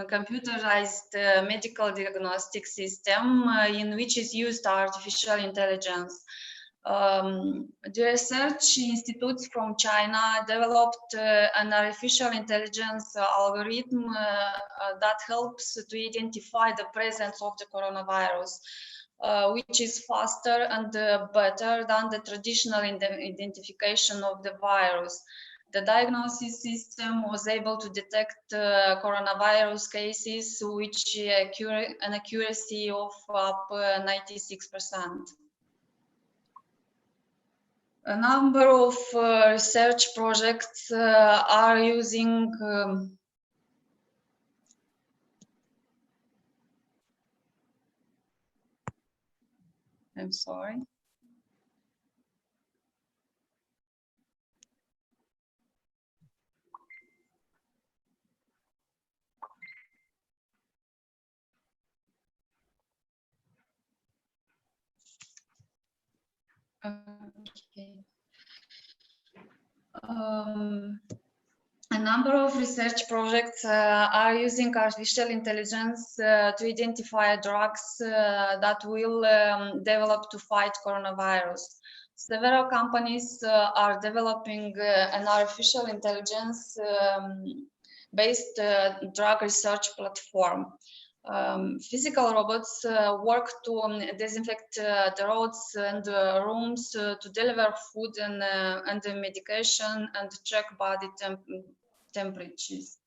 computerized medical diagnostic system in which is used artificial intelligence. The research institutes from China developed an artificial intelligence algorithm that helps to identify the presence of the coronavirus, which is faster and better than the traditional identification of the virus. The diagnosis system was able to detect coronavirus cases, which an accuracy of up 96%. A number of research projects are using I'm sorry. Okay. A number of research projects are using artificial intelligence to identify drugs that will develop to fight coronavirus. Several companies are developing an artificial intelligence based drug research platform. Physical robots work to disinfect the roads and rooms to deliver food and medication and check body temperatures.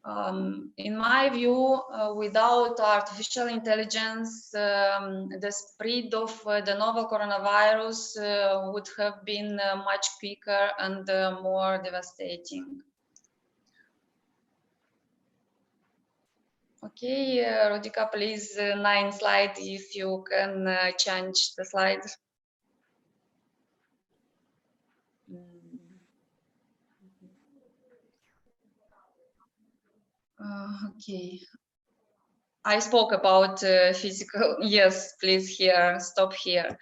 In my view, without artificial intelligence, the spread of the novel coronavirus would have been much quicker and more devastating. Okay, Rodica, please, 9 slide, if you can change the slide. Okay. I spoke about physical, yes, please here, stop here.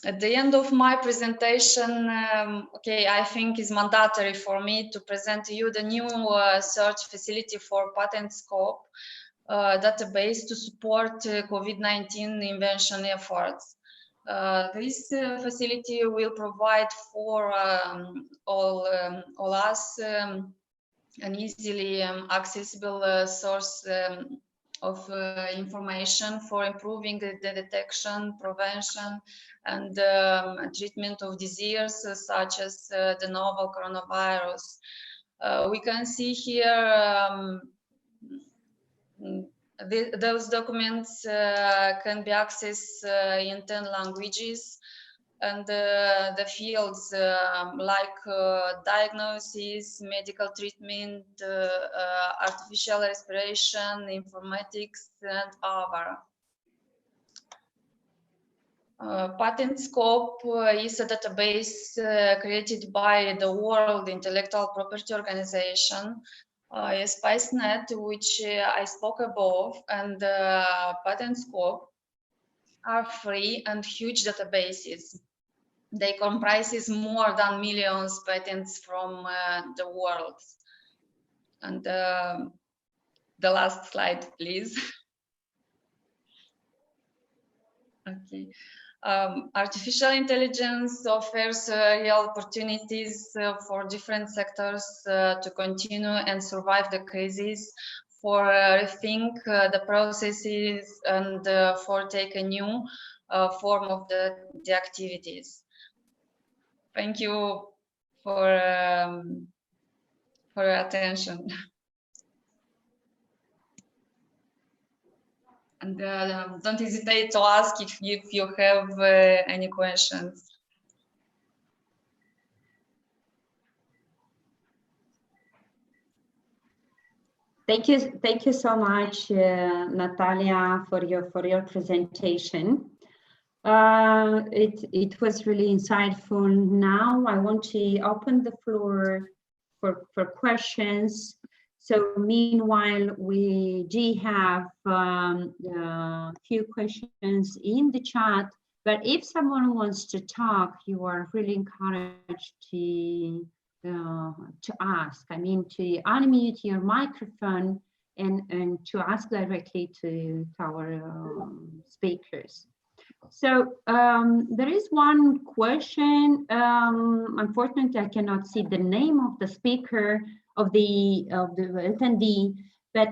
At the end of my presentation, okay, I think it's mandatory for me to present to you the new search facility for patent scope. database to support COVID-19 invention efforts. This facility will provide for all us an easily accessible source of information for improving the detection, prevention, and treatment of diseases such as the novel coronavirus. We can see here those documents can be accessed in 10 languages, and the fields like diagnosis, medical treatment, artificial respiration, informatics, and other. PatentScope is a database created by the World Intellectual Property Organization, SpiceNet, which I spoke above, and PatentScope are free and huge databases. They comprises more than millions of patents from the world. And the last slide, please. Okay. Artificial intelligence offers real opportunities for different sectors to continue and survive the crisis, for rethink the processes, and for take a new form of the activities. Thank you for your attention. And don't hesitate to ask if you have any questions. Thank you so much, Natalia, for your presentation. It was really insightful. Now I want to open the floor for questions. So meanwhile, we do have a few questions in the chat, but if someone wants to talk, you are really encouraged to ask. I mean, to unmute your microphone and to ask directly to our speakers. So there is one question. Unfortunately, I cannot see the name of the speaker, of the attendee, but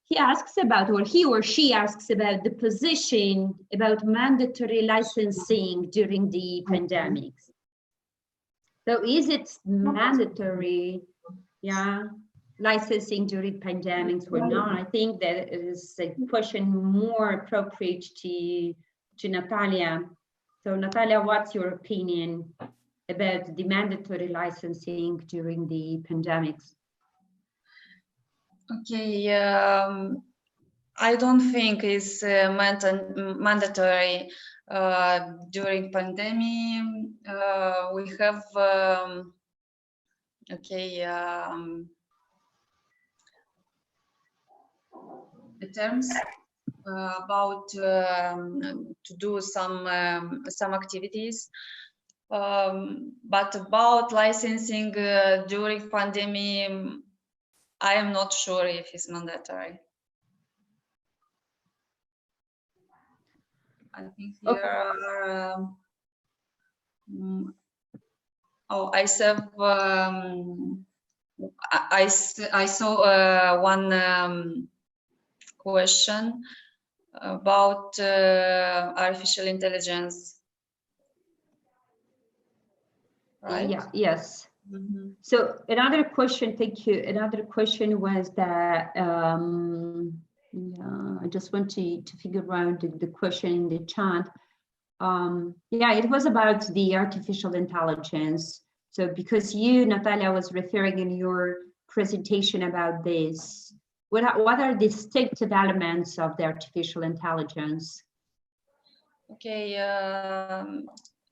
he asks about, or he or she asks about the position about mandatory licensing during the pandemic. So is it mandatory, licensing during pandemics or not? I think that is a question more appropriate to Natalia. So Natalia, what's your opinion about the mandatory licensing during the pandemics? Okay, I don't think it's mandatory during pandemic. We have the terms about to do some activities. But about licensing during pandemic, I am not sure if it's mandatory. I think here are, I saw one question about artificial intelligence. Right? Yeah, yes. Mm-hmm. So another question, thank you. Another question was that, I just want to figure out the question in the chat. It was about the artificial intelligence. So because you, Natalia, was referring in your presentation about this, what are the distinctive elements of the artificial intelligence? Okay,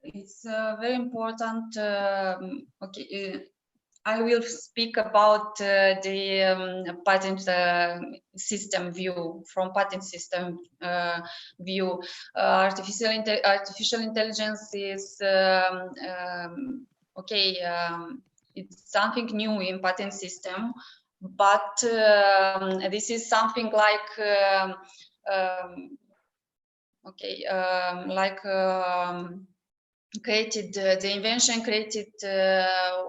it's very important. I will speak about the patent system view. From patent system view, artificial intelligence is it's something new in patent system. but this is something like created the invention created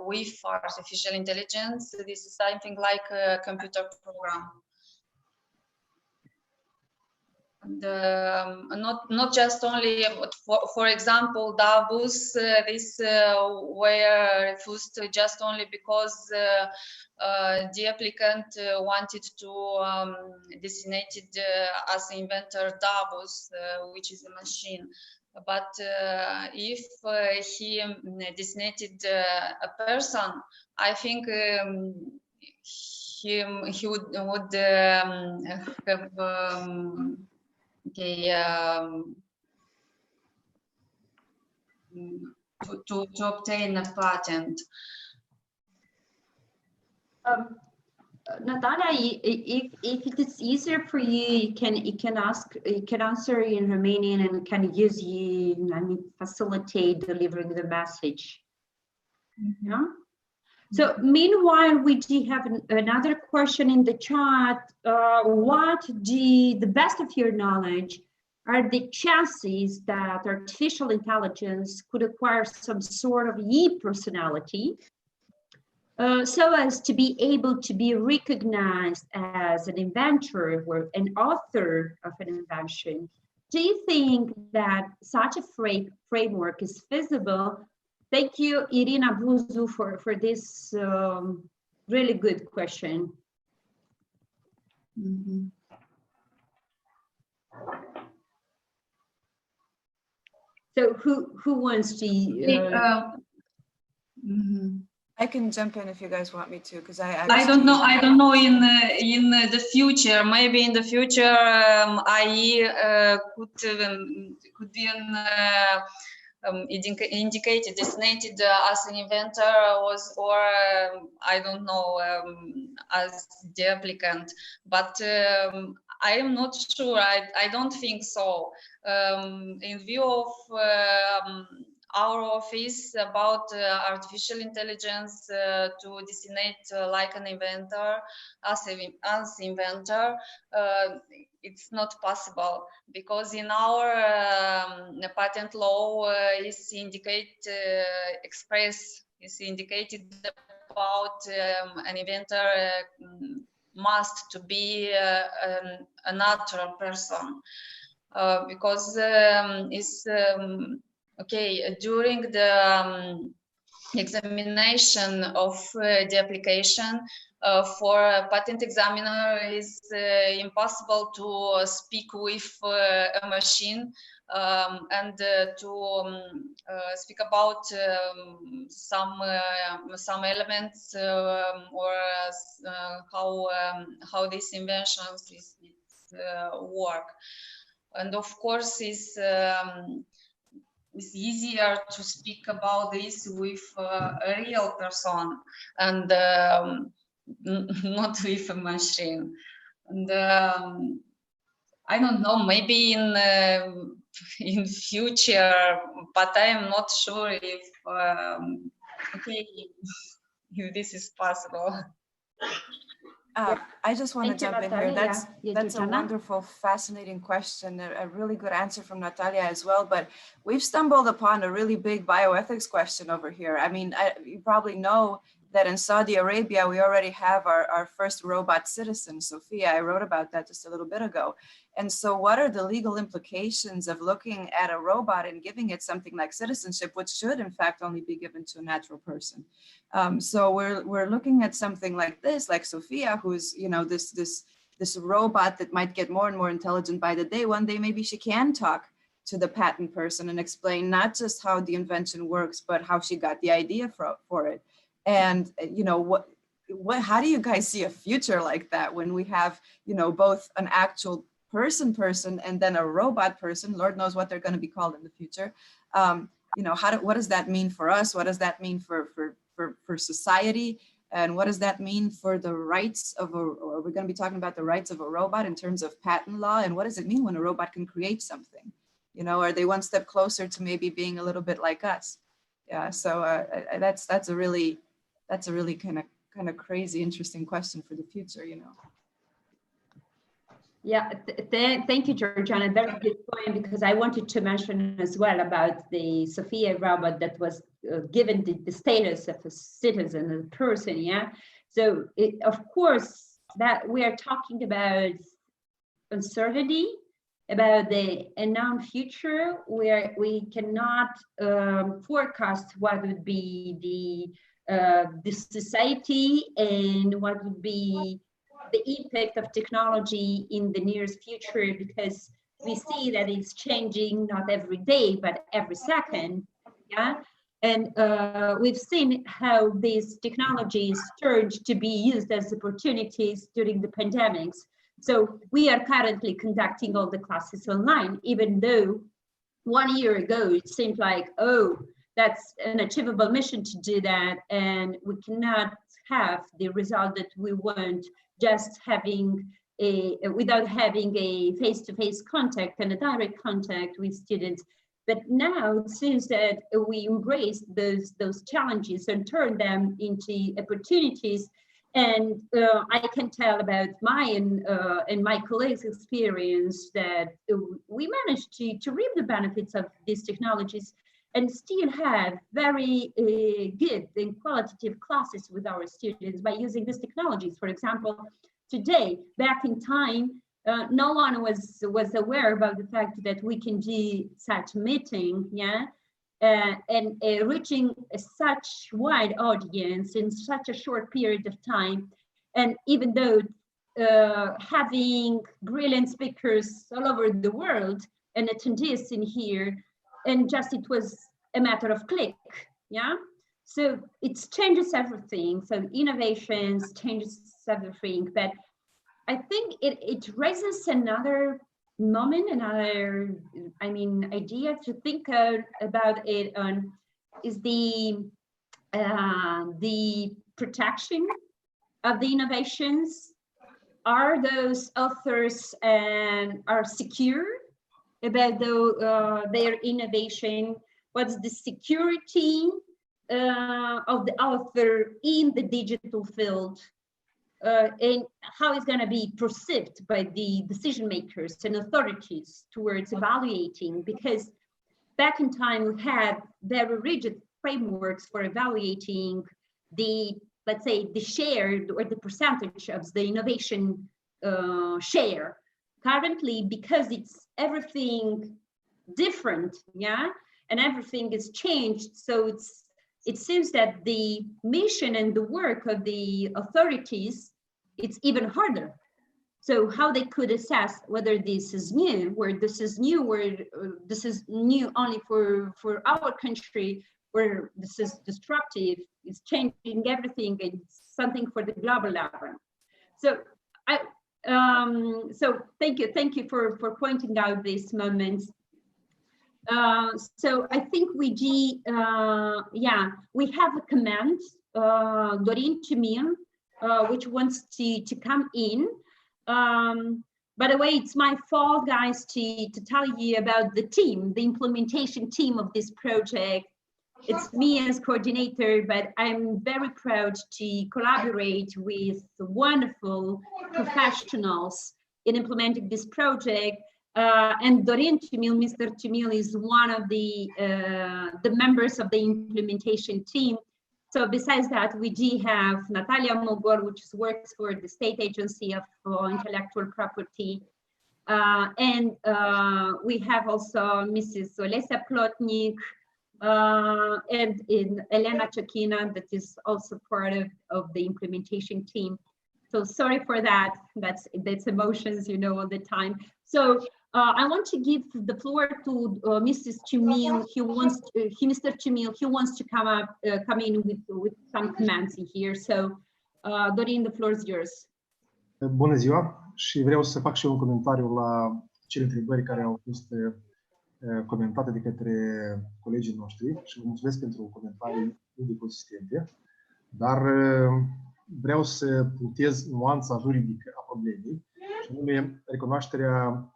with artificial intelligence. This is something like a computer program. And, not just only, but for example, Davos, this were refused just only because the applicant wanted to designate as inventor Davos, which is a machine. But if he designated a person, I think he would have to obtain a patent. Natalia, if it is easier for you, you can answer in Romanian and can use you and facilitate delivering the message. Mm-hmm. Yeah. So meanwhile, we do have another question in the chat. What the best of your knowledge are the chances that artificial intelligence could acquire some sort of e-personality so as to be able to be recognized as an inventor or an author of an invention? Do you think that such a framework is feasible? Thank you, Irina Buzu, for this really good question. Mm-hmm. So who wants to? Mm-hmm. I can jump in if you guys want me to, because I don't know. I don't know in the future. Maybe in the future, AI could be indicated, designated as an inventor, or I don't know, as the applicant. But I am not sure. I don't think so. In view of our office about artificial intelligence to designate like an inventor, as inventor, it's not possible, because in our patent law is indicated about an inventor must to be a natural person, because it's during the examination of the application for a patent examiner, is impossible to speak with a machine and to speak about some elements or how these inventions work. And of course, it's easier to speak about this with a real person and not with a machine. And I don't know, maybe in future, but I am not sure if if this is possible. I just want to jump in here. That's a Georgiana. wonderful, fascinating question, a really good answer from Natalia as well. But we've stumbled upon a really big bioethics question over here. I mean, you probably know that in Saudi Arabia, we already have our first robot citizen, Sophia. I wrote about that just a little bit ago. And so what are the legal implications of looking at a robot and giving it something like citizenship, which should in fact only be given to a natural person? So we're looking at something like this, like Sophia, who's, you know, this robot that might get more and more intelligent by the day. One day, maybe she can talk to the patent person and explain not just how the invention works, but how she got the idea for it. And, you know, how do you guys see a future like that when we have, you know, both an actual person and then a robot person? Lord knows what they're going to be called in the future. You know, what does that mean for us? What does that mean for society? And what does that mean for the rights of or we're going to be talking about the rights of a robot in terms of patent law? And what does it mean when a robot can create something? You know, are they one step closer to maybe being a little bit like us? Yeah, so that's a really kind kind of crazy, interesting question for the future, you know. Yeah, thank you, Georgiana. Very good point, because I wanted to mention as well about the Sophia robot that was given the status of a citizen, a person, yeah? So, of course, that we are talking about uncertainty, about the unknown future, where we cannot forecast what would be the society and what would be the impact of technology in the nearest future, because we see that it's changing not every day, but every second, yeah? And we've seen how these technologies turned to be used as opportunities during the pandemics. So we are currently conducting all the classes online, even though 1 year ago, it seemed like, oh, that's an achievable mission to do that, and we cannot have the result that we want just having without having a face-to-face contact and a direct contact with students. But now it seems that we embrace those challenges and turn them into opportunities. And I can tell about my and my colleagues' experience that we managed to reap the benefits of these technologies and still have very good and qualitative classes with our students by using these technologies. For example, today, back in time, no one was aware about the fact that we can do such meeting, yeah, and reaching such wide audience in such a short period of time. And even though having brilliant speakers all over the world and attendees in here, and just it was a matter of click, yeah? So it changes everything. So innovations changes everything, but I think it raises another moment, another, I mean, idea to think about it on is the protection of the innovations. Are those authors are secure about their innovation? What's the security of the author in the digital field? And how it's going to be perceived by the decision makers and authorities towards evaluating, because back in time we had very rigid frameworks for evaluating the, let's say, the share or the percentage of the innovation share. Currently, because it's everything different, yeah, and everything is changed, so it seems that the mission and the work of the authorities, it's even harder. So how they could assess whether this is new, where this is new, where this is new only for our country, where this is disruptive, it's changing everything, and something for the global level. So so thank you for pointing out these moments. So I think we have a comment, Dorin Chumil, which wants to come in. By the way, it's my fault, guys, to tell you about the team, the implementation team of this project. It's me as coordinator, but I'm very proud to collaborate with wonderful professionals in implementing this project. And Dorin Chumil, Mr. Chumil, is one of the members of the implementation team. So besides that, we do have Natalia Mogor, which works for the State Agency of Intellectual Property. And we have also Mrs. Olesya Plotnik and Elena Chokina, that is also part of the implementation team. So sorry for that. That's emotions, you know, all the time. So I want to give the floor to Mrs. Chumil. Mr. Chumil, he wants to come in with some comments in here. So Dorin, the floor is yours. Bună ziua, și vreau să fac și eu un comentariu la cele întrebări care au fost comentate de către colegii noștri și vă mulțumesc pentru comentarii foarte consistente, dar vreau să punctez nuanța juridică a problemei, și anume recunoașterea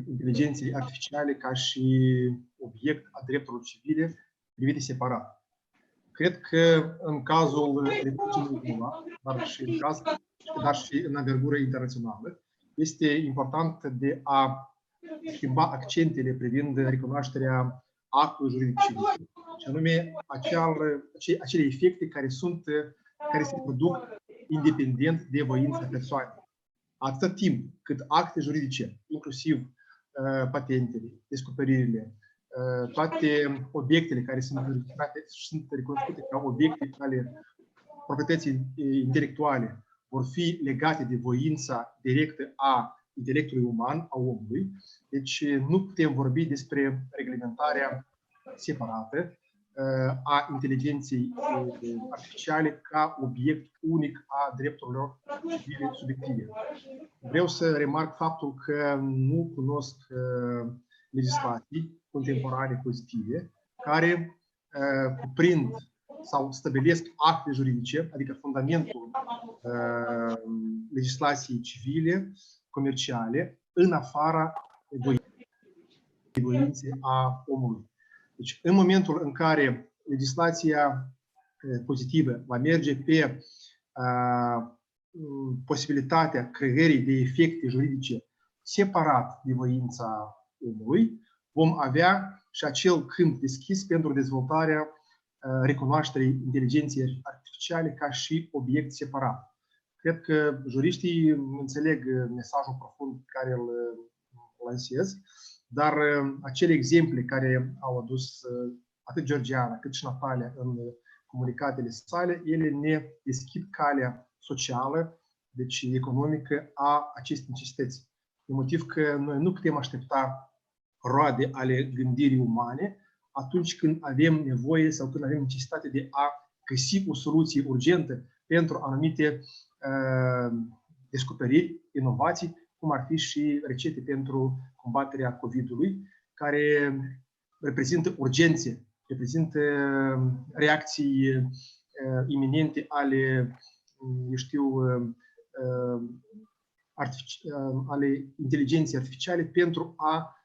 inteligenței artificiale ca și obiect a drepturilor civile privite separat. Cred că în cazul Republicii dar și în anvergură internațională, este important de a schimba accentele privind recunoașterea actului juridic civil, și anume acele efecte care se produc independent de voința persoanei. Atâta timp cât acte juridice, inclusiv patentele, descoperirile, toate obiectele care sunt recunoscute ca obiecte ale proprietății intelectuale, vor fi legate de voința directă a intelectului uman, a omului. Deci nu putem vorbi despre reglementarea separată a inteligenței artificiale ca obiect unic a drepturilor civile subiective. Vreau să remarc faptul că nu cunosc legislații contemporane pozitive care cuprind sau stabilesc acte juridice, adică fundamentul legislației civile, comerciale, în afara voinței a omului. Deci, în momentul în care legislația pozitivă va merge pe posibilitatea creării de efecte juridice separat de voința omului, vom avea și acel câmp deschis pentru dezvoltarea recunoașterii inteligenței artificiale ca și obiect separat. Cred că juriștii înțeleg mesajul profund pe care îl lansez, dar acele exemple care au adus atât Georgiana cât și Natalia în comunicatele sale, ele ne deschid calea socială, deci economică, a acestei necesități. De motiv că noi nu putem aștepta roade ale gândirii umane atunci când avem nevoie sau când avem necesitate de a găsi o soluție urgentă pentru anumite descoperiri, inovații, cum ar fi și rețete pentru combaterea COVID-ului, care reprezintă urgențe, reprezintă reacții iminente ale, ale inteligenței artificiale pentru a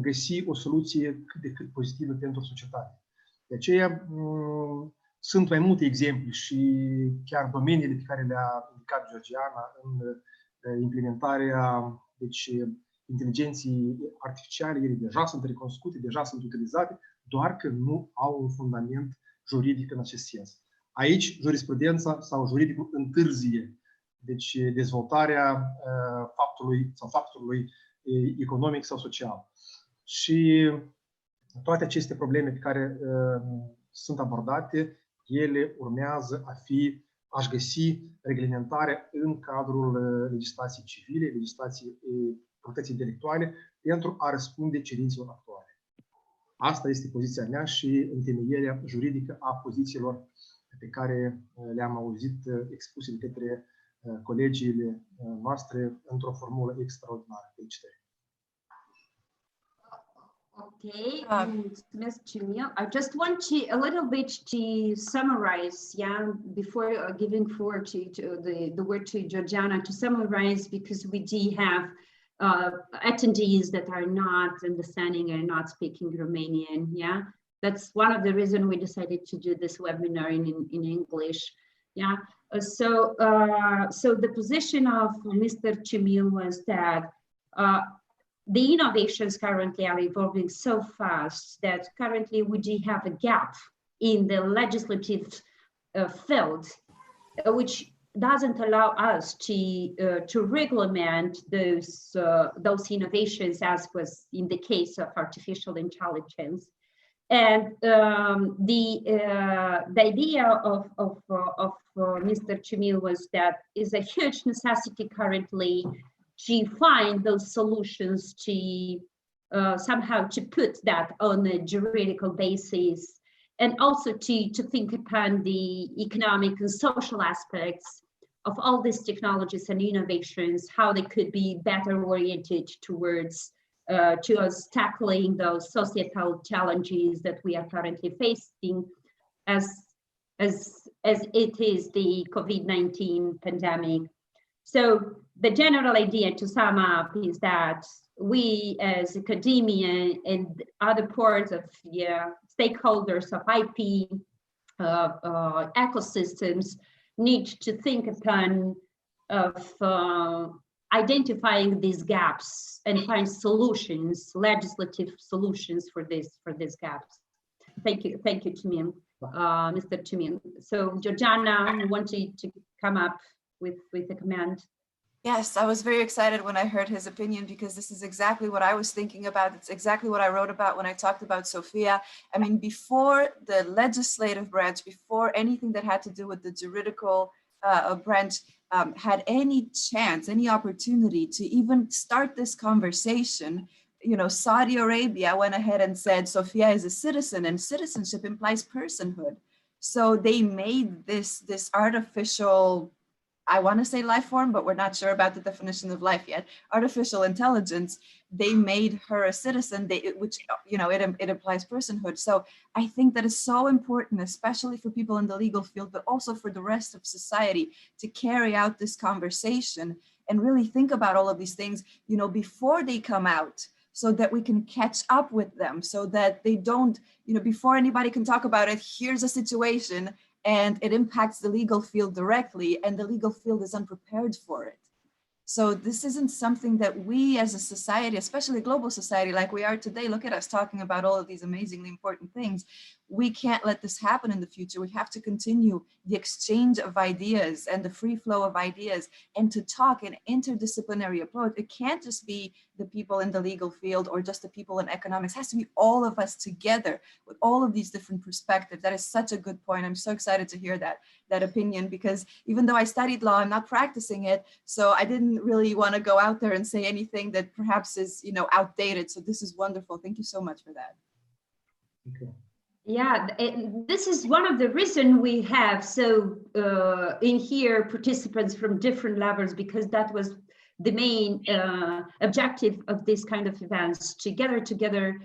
găsi o soluție cât de cât pozitivă pentru societate. De aceea sunt mai multe exemple și chiar domeniile pe care le-a indicat Georgiana în implementarea inteligenței artificiale, ele deja sunt recunoscute, deja sunt utilizate, doar că nu au un fundament juridic în acest sens. Aici, jurisprudența sau juridicul întârzie dezvoltarea factorului economic sau social. Și toate aceste probleme pe care sunt abordate, ele urmează a-și găsi reglementare în cadrul legislației civile, legislației proprietății intelectuale, pentru a răspunde cerințelor actuale. Asta este poziția mea și întemeierea juridică a pozițiilor pe care le-am auzit expuse de către colegiile noastre într-o formulă extraordinară. Felicitări! Okay, Ms. Chimil, I just want a little bit to summarize, before giving forward the word to Georgiana to summarize, because we do have attendees that are not understanding and not speaking Romanian. That's one of the reasons we decided to do this webinar in English. So the position of Mr. Chimil was that the innovations currently are evolving so fast that currently we do have a gap in the legislative field, which doesn't allow us to regulate those innovations, as was in the case of artificial intelligence. And the idea of Mr. Chimil was that is a huge necessity currently to find those solutions to somehow to put that on a juridical basis, and also to think upon the economic and social aspects of all these technologies and innovations, how they could be better oriented towards to us tackling those societal challenges that we are currently facing as it is the COVID-19 pandemic. So the general idea, to sum up, is that we as academia and other parts of stakeholders of IP ecosystems need to think upon of identifying these gaps and find solutions, legislative solutions for these gaps. Thank you, Tumin, Mr. Tumin. So Georgiana, you wanted to come up with a comment? Yes, I was very excited when I heard his opinion, because this is exactly what I was thinking about. It's exactly what I wrote about when I talked about Sofia. I mean, before the legislative branch, before anything that had to do with the juridical branch had any chance, any opportunity to even start this conversation, you know, Saudi Arabia went ahead and said Sofia is a citizen, and citizenship implies personhood. So they made this artificial, I want to say life form, but we're not sure about the definition of life yet, artificial intelligence. They made her a citizen, which, you know, it implies personhood. So I think that is so important, especially for people in the legal field, but also for the rest of society, to carry out this conversation and really think about all of these things, you know, before they come out, so that we can catch up with them, so that they don't, you know, before anybody can talk about it, here's a situation and it impacts the legal field directly, and the legal field is unprepared for it. So this isn't something that we as a society, especially a global society like we are today, look at us talking about all of these amazingly important things. We can't let this happen in the future. We have to continue the exchange of ideas and the free flow of ideas, and to talk an interdisciplinary approach. It can't just be the people in the legal field or just the people in economics. It has to be all of us together with all of these different perspectives. That is such a good point. I'm so excited to hear that opinion, because even though I studied law, I'm not practicing it. So I didn't really want to go out there and say anything that perhaps is, you know, outdated. So this is wonderful. Thank you so much for that. Okay. Yeah, this is one of the reasons we have in here participants from different levels, because that was the main objective of this kind of events, to gather together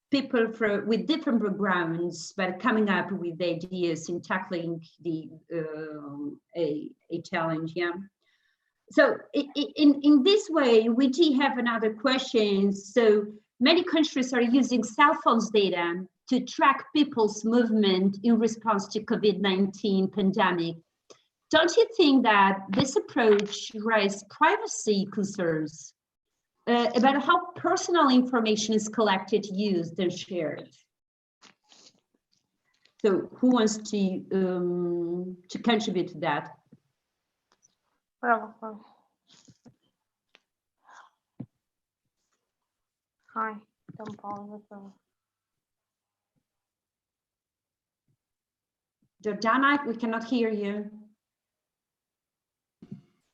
people with different backgrounds, but coming up with ideas in tackling a challenge. Yeah. So in this way, we do have another question. So many countries are using cell phones data to track people's movement in response to COVID-19 pandemic. Don't you think that this approach raises privacy concerns about how personal information is collected, used, and shared? So who wants to contribute to that? Well. Hi, I'm Paul. Georgiana, we cannot hear you.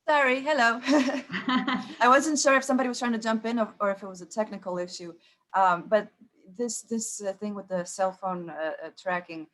Sorry, hello. I wasn't sure if somebody was trying to jump in or if it was a technical issue. But this thing with the cell phone tracking,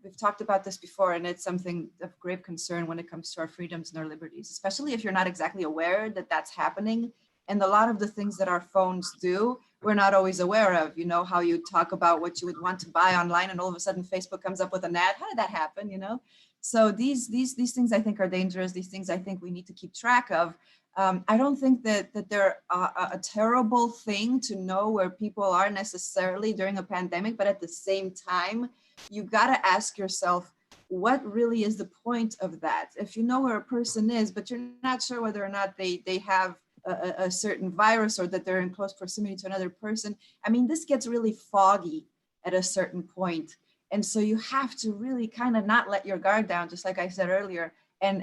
we've talked about this before, and it's something of grave concern when it comes to our freedoms and our liberties, especially if you're not exactly aware that that's happening. And a lot of the things that our phones do, we're not always aware of. You know, how you talk about what you would want to buy online, and all of a sudden Facebook comes up with an ad. How did that happen, you know? So these things I think are dangerous. These things I think we need to keep track of. I don't think that they're a terrible thing to know where people are necessarily during a pandemic, but at the same time, you gotta ask yourself, what really is the point of that? If you know where a person is, but you're not sure whether or not they have a certain virus, or that they're in close proximity to another person, I mean, this gets really foggy at a certain point. And so you have to really kind of not let your guard down, just like I said earlier, and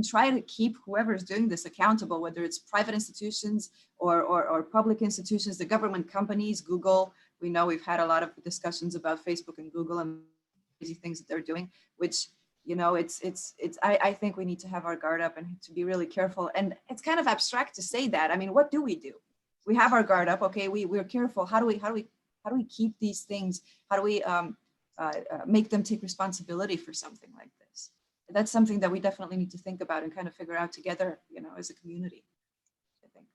try to keep whoever's doing this accountable, whether it's private institutions or public institutions, the government companies, Google. We know we've had a lot of discussions about Facebook and Google and crazy things that they're doing, which, you know, I think we need to have our guard up and to be really careful. And it's kind of abstract to say that. I mean, what do? We have our guard up. Okay, we're careful. How do we keep these things? How do we make them take responsibility for something like this? That's something that we definitely need to think about and kind of figure out together, you know, as a community, I think.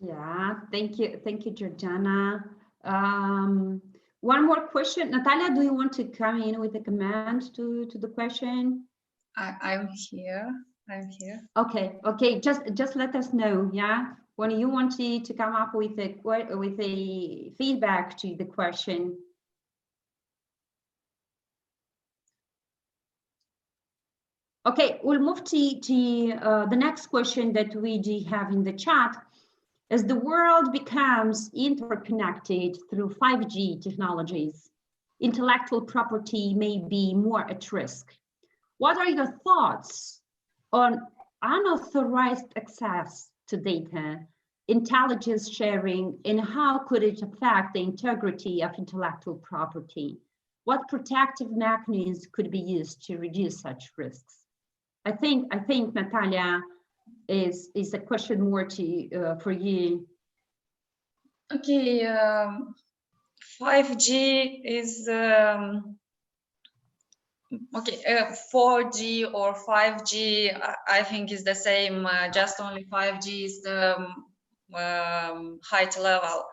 Yeah, thank you, Georgiana. One more question. Natalia, do you want to come in with a comment to the question? I'm here. Okay. Just let us know, yeah, when you want to come up with a feedback to the question. Okay, we'll move to the next question that we do have in the chat. As the world becomes interconnected through 5G technologies, intellectual property may be more at risk. What are your thoughts on unauthorized access to data, intelligence sharing, and how could it affect the integrity of intellectual property? What protective mechanisms could be used to reduce such risks? I think Natalia is a question more for you. Okay, 5G is okay. 4G or 5G, I think is the same. Just only 5G is the height level,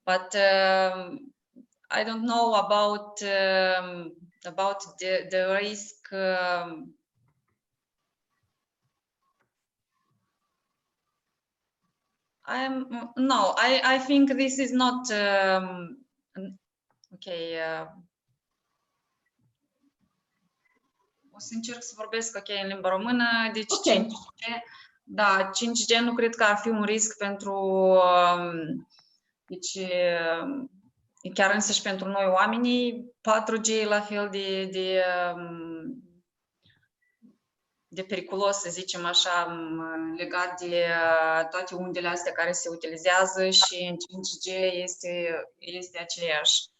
but I don't know about the risk. I think this is not okay. O să încerc să vorbesc în limba română. Deci okay. 5G, da, 5G nu cred că ar fi un risc pentru deci chiar însăși pentru noi oamenii. 4G la fel de periculos, să zicem așa, legat de toate undele astea care se utilizează, și în 5G este aceeași.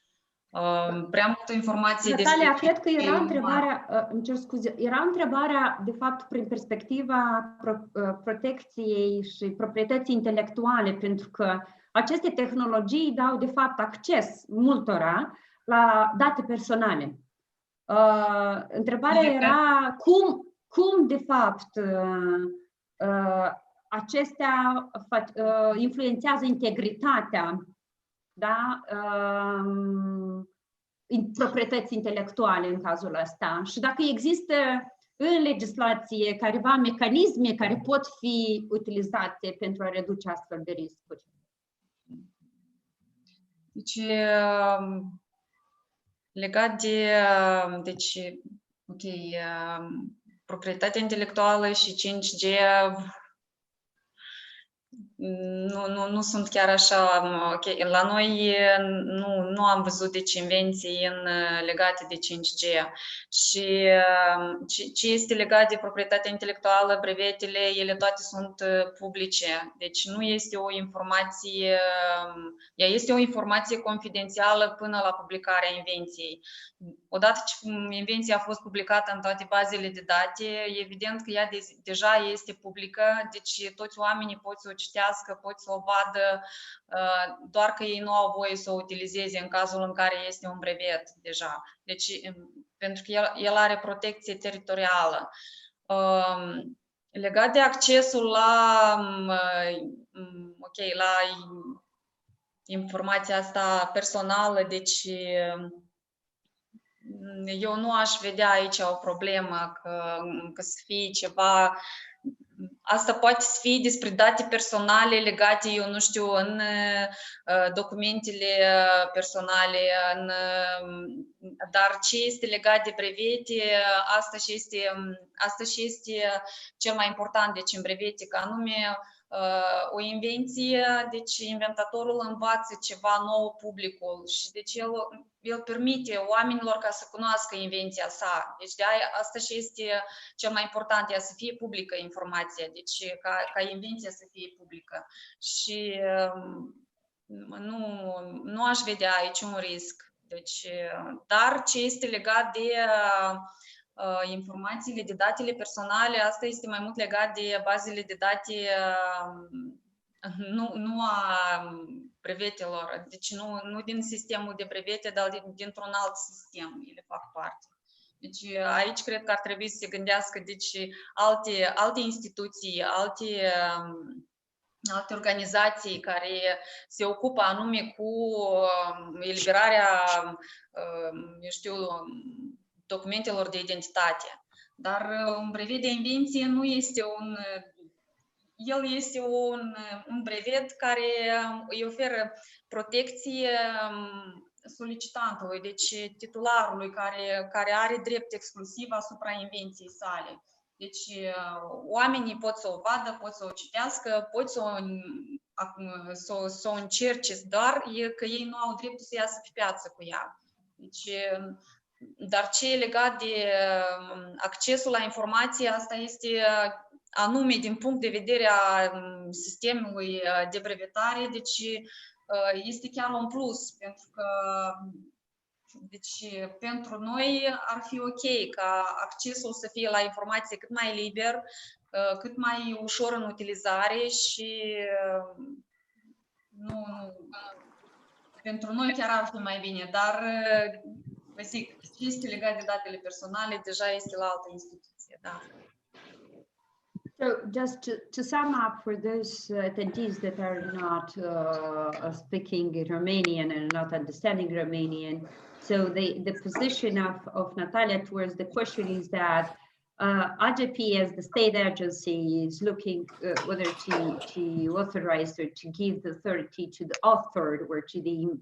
Prea multă informație Natalia, despre... cred că era întrebarea, îmi cer scuze, era întrebarea, de fapt, prin perspectiva protecției și proprietății intelectuale, pentru că aceste tehnologii dau, de fapt, acces multora la date personale. Întrebarea era cum de fapt, acestea influențează integritatea, da? Proprietății intelectuale în cazul ăsta, și dacă există în legislație careva mecanisme care pot fi utilizate pentru a reduce astfel de riscuri. Deci, legat de proprietatea intelectuală și 5G, nu sunt chiar așa. Okay. La noi nu am văzut deci invenții legate de 5G. Și ce este legat de proprietatea intelectuală, brevetele, ele toate sunt publice. Deci nu este o informație, ea este o informație confidențială până la publicarea invenției. Odată ce invenția a fost publicată în toate bazele de date, evident că ea deja este publică, deci toți oamenii pot să o citească, pot să o vadă, doar că ei nu au voie să o utilizeze în cazul în care este un brevet deja. Deci, pentru că el are protecție teritorială. Legat de accesul la informația asta personală, deci eu nu aș vedea aici o problemă că să fie ceva. Asta poate să fie despre date personale legate, eu nu știu, în documentele personale, dar ce este legat de brevete, asta și este cel mai important, deci în brevete, că anume o invenție, deci inventatorul învață ceva nou publicul și deci el permite oamenilor ca să cunoască invenția sa. Deci de aia, asta și este cel mai important, ea să fie publică informația, deci ca invenția să fie publică. Și nu aș vedea aici un risc. Deci, dar ce este legat de informațiile, de datele personale, asta este mai mult legat de bazele de date, nu a brevetelor, deci nu din sistemul de brevete, dar dintr-un alt sistem, ele fac parte. Deci aici cred că ar trebui să se gândească deci alte instituții, alte organizații care se ocupă anume cu eliberarea, eu știu, documentelor de identitate. Dar un brevet de invenție nu este el este un brevet care îi oferă protecție solicitantului, deci titularului care are drept exclusiv asupra invenției sale. Deci oamenii pot să o vadă, pot să o citească, pot să o încerce, dar e că ei nu au dreptul să iasă pe piață cu ea. Deci, dar ce e legat de accesul la informație, asta este anume din punct de vedere a sistemului de brevetare, deci este chiar un plus, pentru că deci pentru noi ar fi ok ca accesul să fie la informație cât mai liber, cât mai ușor în utilizare și nu, pentru noi chiar ar fi mai bine, dar vă zic, ce este legat de datele personale deja este la altă instituție, da. So just to sum up for those attendees that are not speaking Romanian and not understanding Romanian, so the position of Natalia towards the question is that AGP as the state agency is looking whether to authorize or to give the authority to the author or to the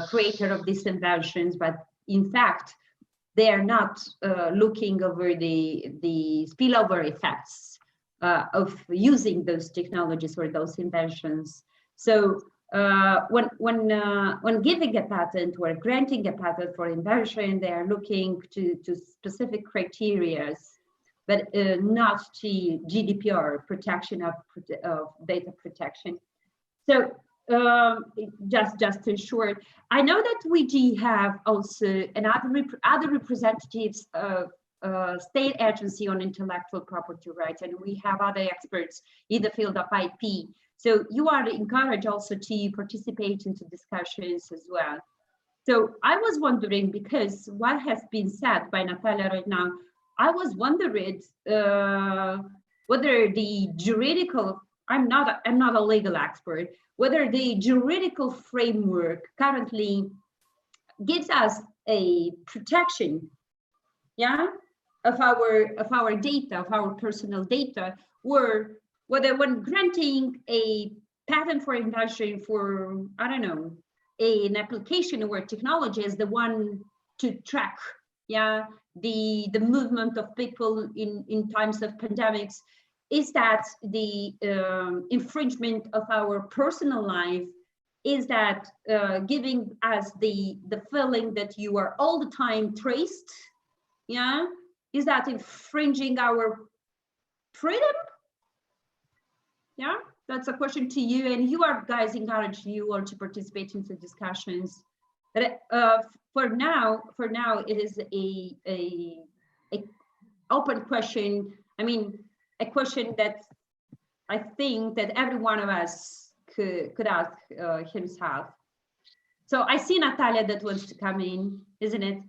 creator of these inventions, but in fact, they are not looking over the spillover effects of using those technologies or those inventions. So when giving a patent or granting a patent for invention, they are looking to specific criteria, but not to GDPR protection of data protection. So just in short, I know that we do have also other representatives of state agency on intellectual property rights, and we have other experts in the field of IP. So you are encouraged also to participate into discussions as well. So I was wondering, because what has been said by Natalia right now, I was wondering whether the juridical, I'm not a legal expert, whether the juridical framework currently gives us a protection, yeah, of our data, of our personal data, or whether when granting a patent for invention for, I don't know, an application or technology is the one to track, yeah, the movement of people in times of pandemics, is that the infringement of our personal life? Is that giving us the feeling that you are all the time traced? Yeah, is that infringing our freedom? Yeah, that's a question to you, and you are guys encourage you all to participate into discussions. But for now, it is a open question. I mean, a question that I think that every one of us could ask himself. So I see Natalia that wants to come in, isn't it?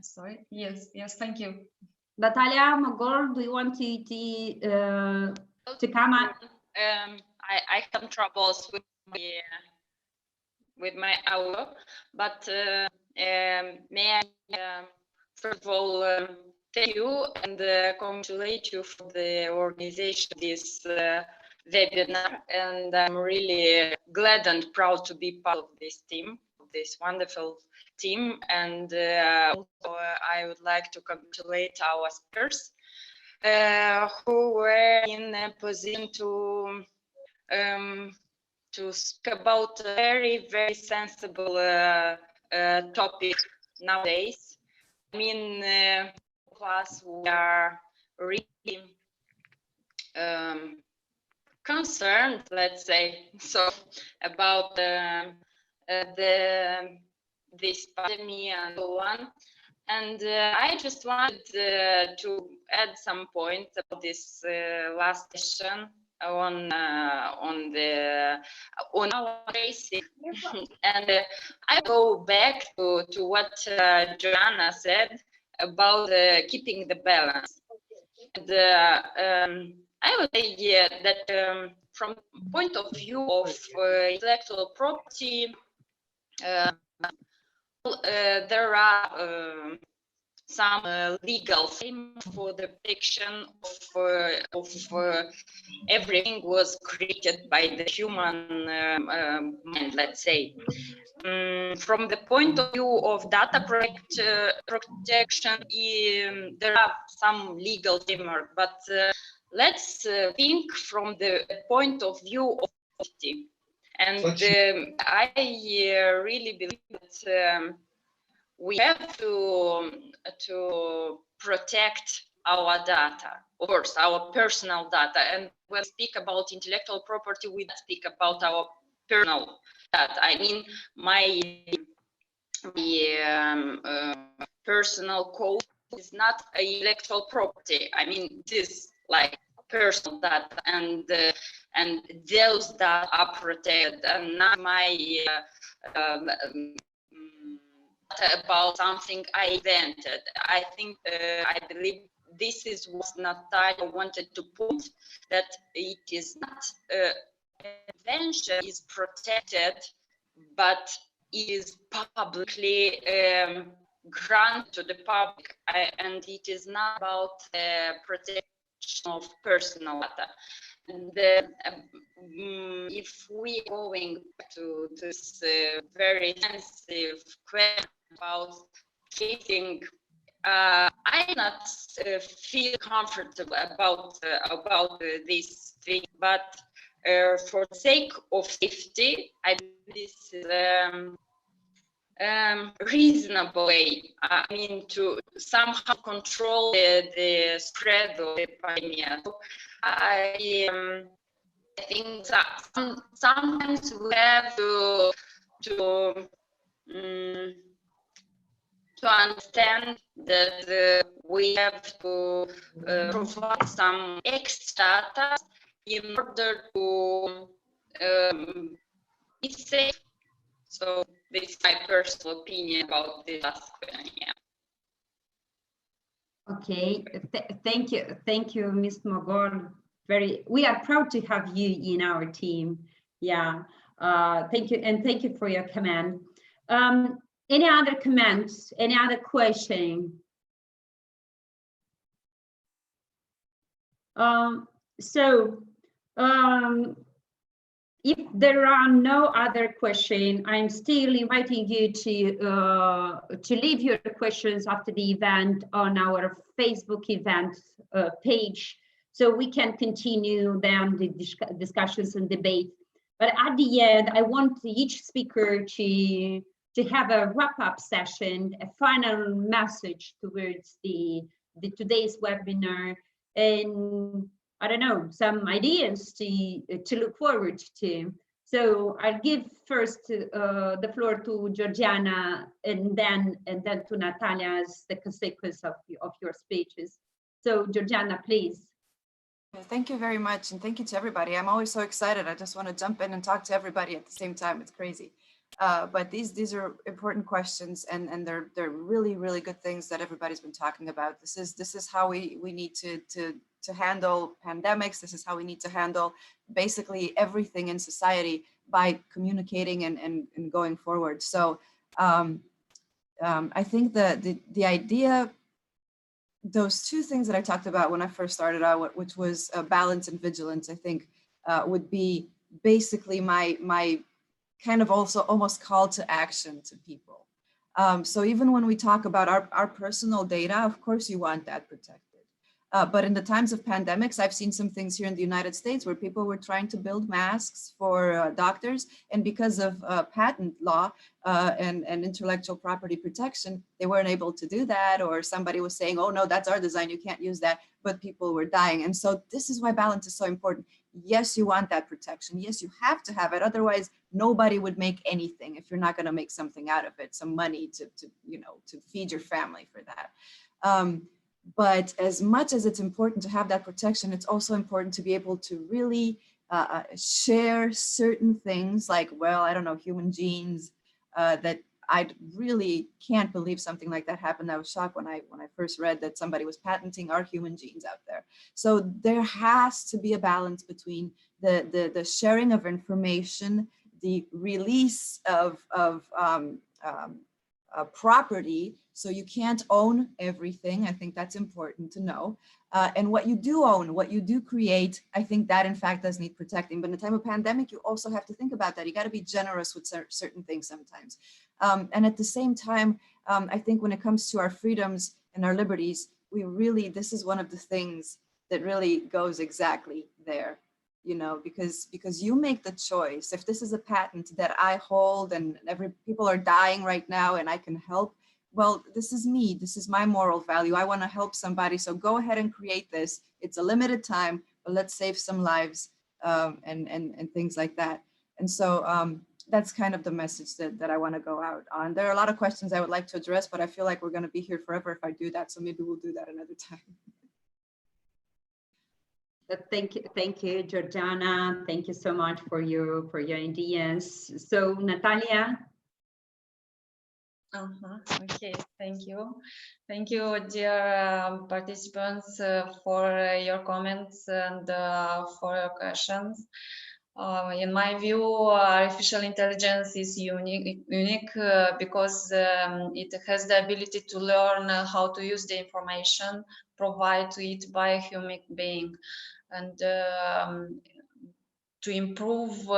Sorry. Yes. Thank you. Natalia Mogol, do you want to come on? I have troubles with my audio, but may I first of all thank you and congratulate you for the organization of this webinar, and I'm really glad and proud to be part of this team, this wonderful team, and also, I would like to congratulate our speakers who were in a position to speak about a very, very sensible topic nowadays. I mean, of us, we are really concerned, let's say, so about this pandemic and so on. And I just wanted to add some points about this last session on our tracing. And I go back to what Joanna said about keeping the balance. And I would say that from point of view of intellectual property, there are some legal framework for the protection of everything was created by the human mind, let's say. From the point of view of data protection, there are some legal framework, but let's think from the point of view of safety. And I really believe that we have to protect our data, of course, our personal data. And when we speak about intellectual property, we speak about our personal data. I mean, my personal code is not intellectual property. I mean, it is like personal data, and those that are protected, and not my about something I invented. I think I believe this is what Natalia wanted to put, that it is not invention is protected, but is publicly granted to the public, and it is not about protection of personal data. And if we are going to this very sensitive question about creating, I not feel comfortable about this thing, but for the sake of safety, I think this is reasonable way. I mean, to somehow control the spread of the pandemic. So I think that sometimes we have to understand that we have to provide some extra data in order to be safe. So this is my personal opinion about this last question. Yeah. Okay, thank you, Ms. Mogol. We are proud to have you in our team. Yeah, thank you, and thank you for your comment. Any other comments? Any other question? If there are no other questions, I'm still inviting you to leave your questions after the event on our Facebook event page, so we can continue then the discussions and debate. But at the end, I want each speaker to have a wrap-up session, a final message towards the today's webinar, and I don't know, some ideas to look forward to. So I'll give first the floor to Georgiana, and then to Natalia as the consequence of your speeches. So Georgiana, please. Thank you very much, and thank you to everybody. I'm always so excited. I just want to jump in and talk to everybody at the same time. It's crazy. But these are important questions, and they're really, really good things that everybody's been talking about. This is how we need to handle pandemics. This is how we need to handle basically everything in society by communicating and going forward. So I think the idea, those two things that I talked about when I first started out, which was balance and vigilance, I think would be basically my kind of also almost call to action to people. So even when we talk about our personal data, of course you want that protected. But in the times of pandemics, I've seen some things here in the United States where people were trying to build masks for doctors, and because of patent law and intellectual property protection, they weren't able to do that, or somebody was saying, oh no, that's our design, you can't use that, but people were dying. And so this is why balance is so important. Yes, you want that protection. Yes, you have to have it. Otherwise, nobody would make anything if you're not going to make something out of it, some money to feed your family for that. But as much as it's important to have that protection, it's also important to be able to really share certain things like, well, I don't know, human genes, that I really can't believe something like that happened. I was shocked when I first read that somebody was patenting our human genes out there. So there has to be a balance between the sharing of information, the release of property, so you can't own everything. I think that's important to know. And what you do own, what you do create, I think that in fact does need protecting. But in a time of pandemic, you also have to think about that. You got to be generous with certain things sometimes. And at the same time, I think when it comes to our freedoms and our liberties, this is one of the things that really goes exactly there, you know, because you make the choice. If this is a patent that I hold and people are dying right now and I can help, well, this is me, this is my moral value. I want to help somebody. So go ahead and create this. It's a limited time, but let's save some lives and things like that. And so that's kind of the message that I want to go out on. There are a lot of questions I would like to address, but I feel like we're going to be here forever if I do that. So maybe we'll do that another time. Thank you, Georgiana. Thank you so much for your ideas. So, Natalia. Okay, thank you. Thank you, dear participants, for your comments and for your questions. In my view, artificial intelligence is unique because it has the ability to learn how to use the information provided to it by a human being, and to improve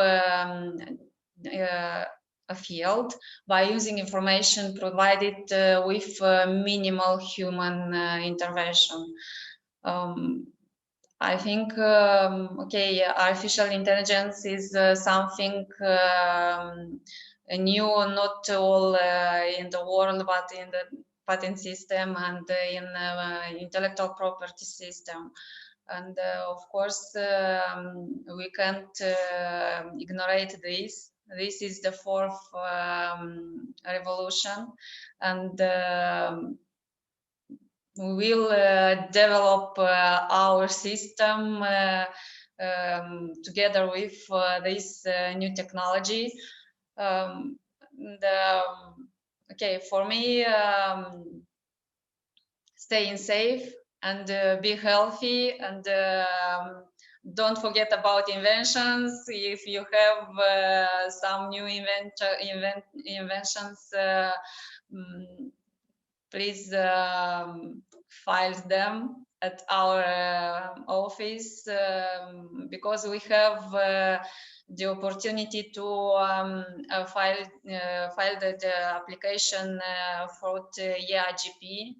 a field by using information provided with minimal human intervention. I think, okay, artificial intelligence is something new, not all in the world, but in the patent system and in intellectual property system. And of course, we can't ignore this. This is the fourth revolution, and we will develop our system together with this new technology. Okay, for me, staying safe and be healthy, and don't forget about inventions. If you have some new inventions, please file them at our office, because we have the opportunity to file the application for the EAGP.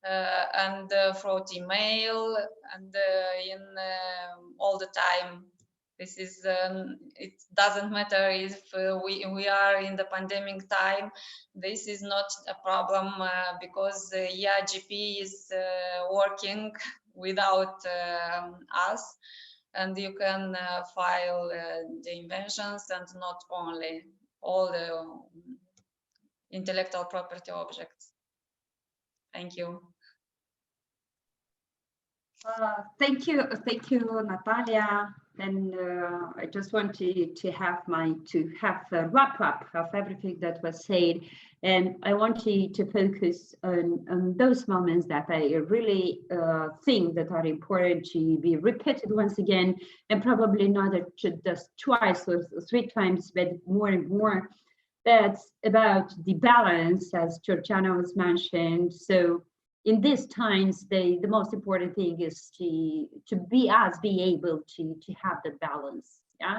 And through email, and in all the time. This is it doesn't matter if we are in the pandemic time. This is not a problem because EAGP is working without us, and you can file the inventions, and not only all the intellectual property objects. Thank you. Thank you, Natalia. And I just want to have a wrap up of everything that was said, and I want to focus on those moments that I really think that are important to be repeated once again, and probably not just twice or 3 times, but more and more. That's about the balance, as Georgiana was mentioned. So in these times, the most important thing is to be able to have that balance. Yeah.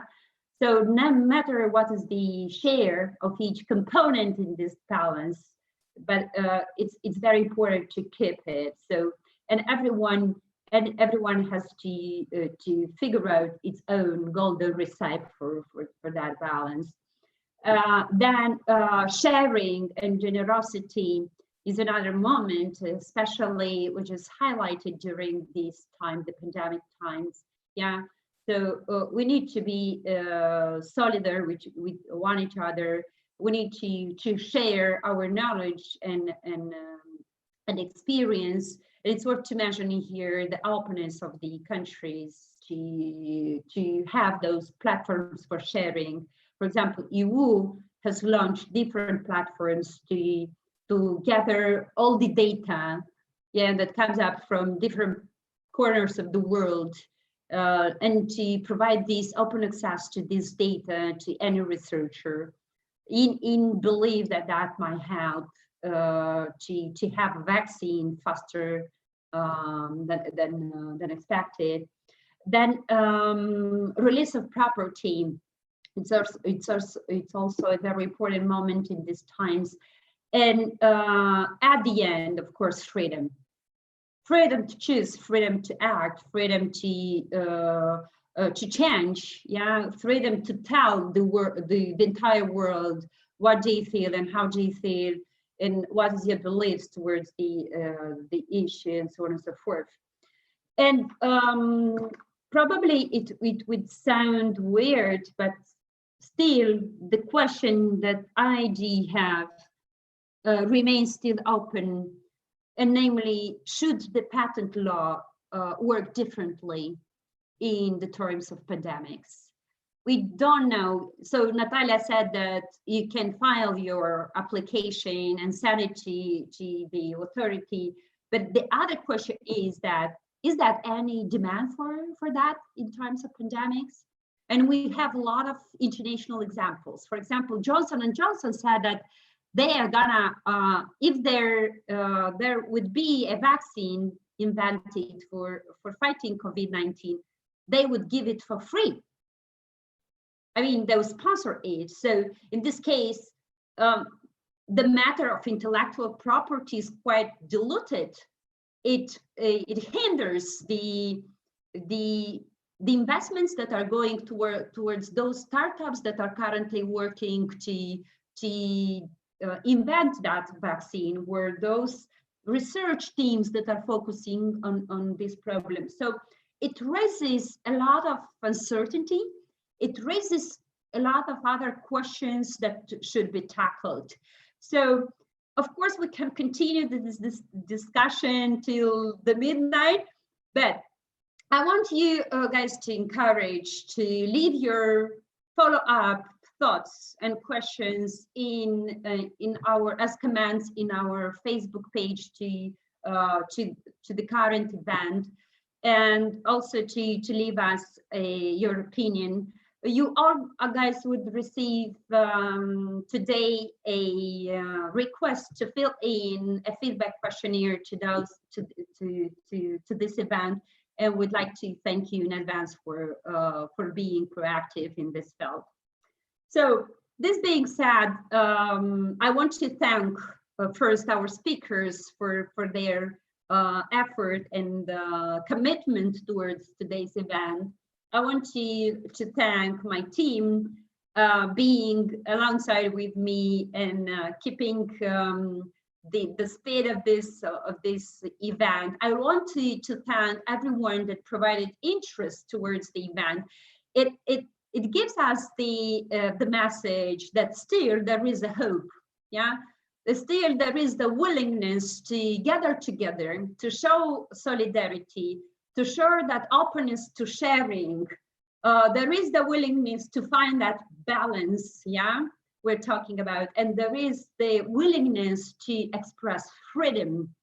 So no matter what is the share of each component in this balance, but it's very important to keep it. So and everyone has to figure out its own golden recipe for that balance. Then sharing and generosity is another moment, especially which is highlighted during this time, the pandemic times. Yeah, so we need to be solidar with one each other. We need to share our knowledge and experience. It's worth to mention here the openness of the countries to have those platforms for sharing. For example, EU has launched different platforms to gather all the data, that comes up from different corners of the world, and to provide this open access to this data to any researcher, in belief that might help to have a vaccine faster than expected. Then release of property. It's also a very important moment in these times. And at the end, of course, freedom to choose, freedom to act, freedom to change, yeah, freedom to tell the entire world what do you feel and how do you feel and what is your beliefs towards the issue and so on and so forth. And probably it would sound weird, but still the question that I do have remains still open, and namely, should the patent law work differently in the terms of pandemics? We don't know. So Natalia said that you can file your application and send it to the authority, but the other question is that any demand for that in terms of pandemics? And we have a lot of international examples. For example, Johnson & Johnson said that they are gonna, if there would be a vaccine invented for fighting COVID-19, they would give it for free. I mean, they would sponsor it. So in this case, the matter of intellectual property is quite diluted. It hinders the investments that are going towards those startups that are currently working to invent that vaccine, where those research teams that are focusing on this problem. So it raises a lot of uncertainty. It raises a lot of other questions that should be tackled. So of course we can continue this discussion till the midnight, but I want you guys to encourage to leave your follow-up thoughts and questions in our as comments in our Facebook page to the current event, and also to leave us your opinion. You all guys would receive today a request to fill in a feedback questionnaire to those to this event, and would like to thank you in advance for being proactive in this field. So this being said, I want to thank first our speakers for their effort and commitment towards today's event. I want to thank my team being alongside with me and keeping the speed of this event. I want to thank everyone that provided interest towards the event. It gives us the message that still there is a hope, yeah. Still there is the willingness to gather together, to show solidarity, to show that openness to sharing. There is the willingness to find that balance, yeah, we're talking about, and there is the willingness to express freedom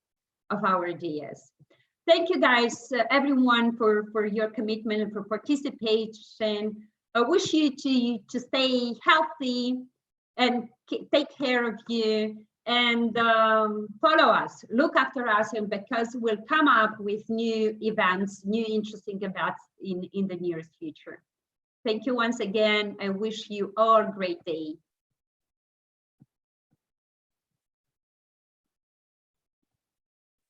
of our ideas. Thank you guys, everyone, for your commitment and for participation. I wish you to stay healthy and take care of you, and follow us, look after us, and because we'll come up with new events, new interesting events in the nearest future. Thank you once again. I wish you all a great day.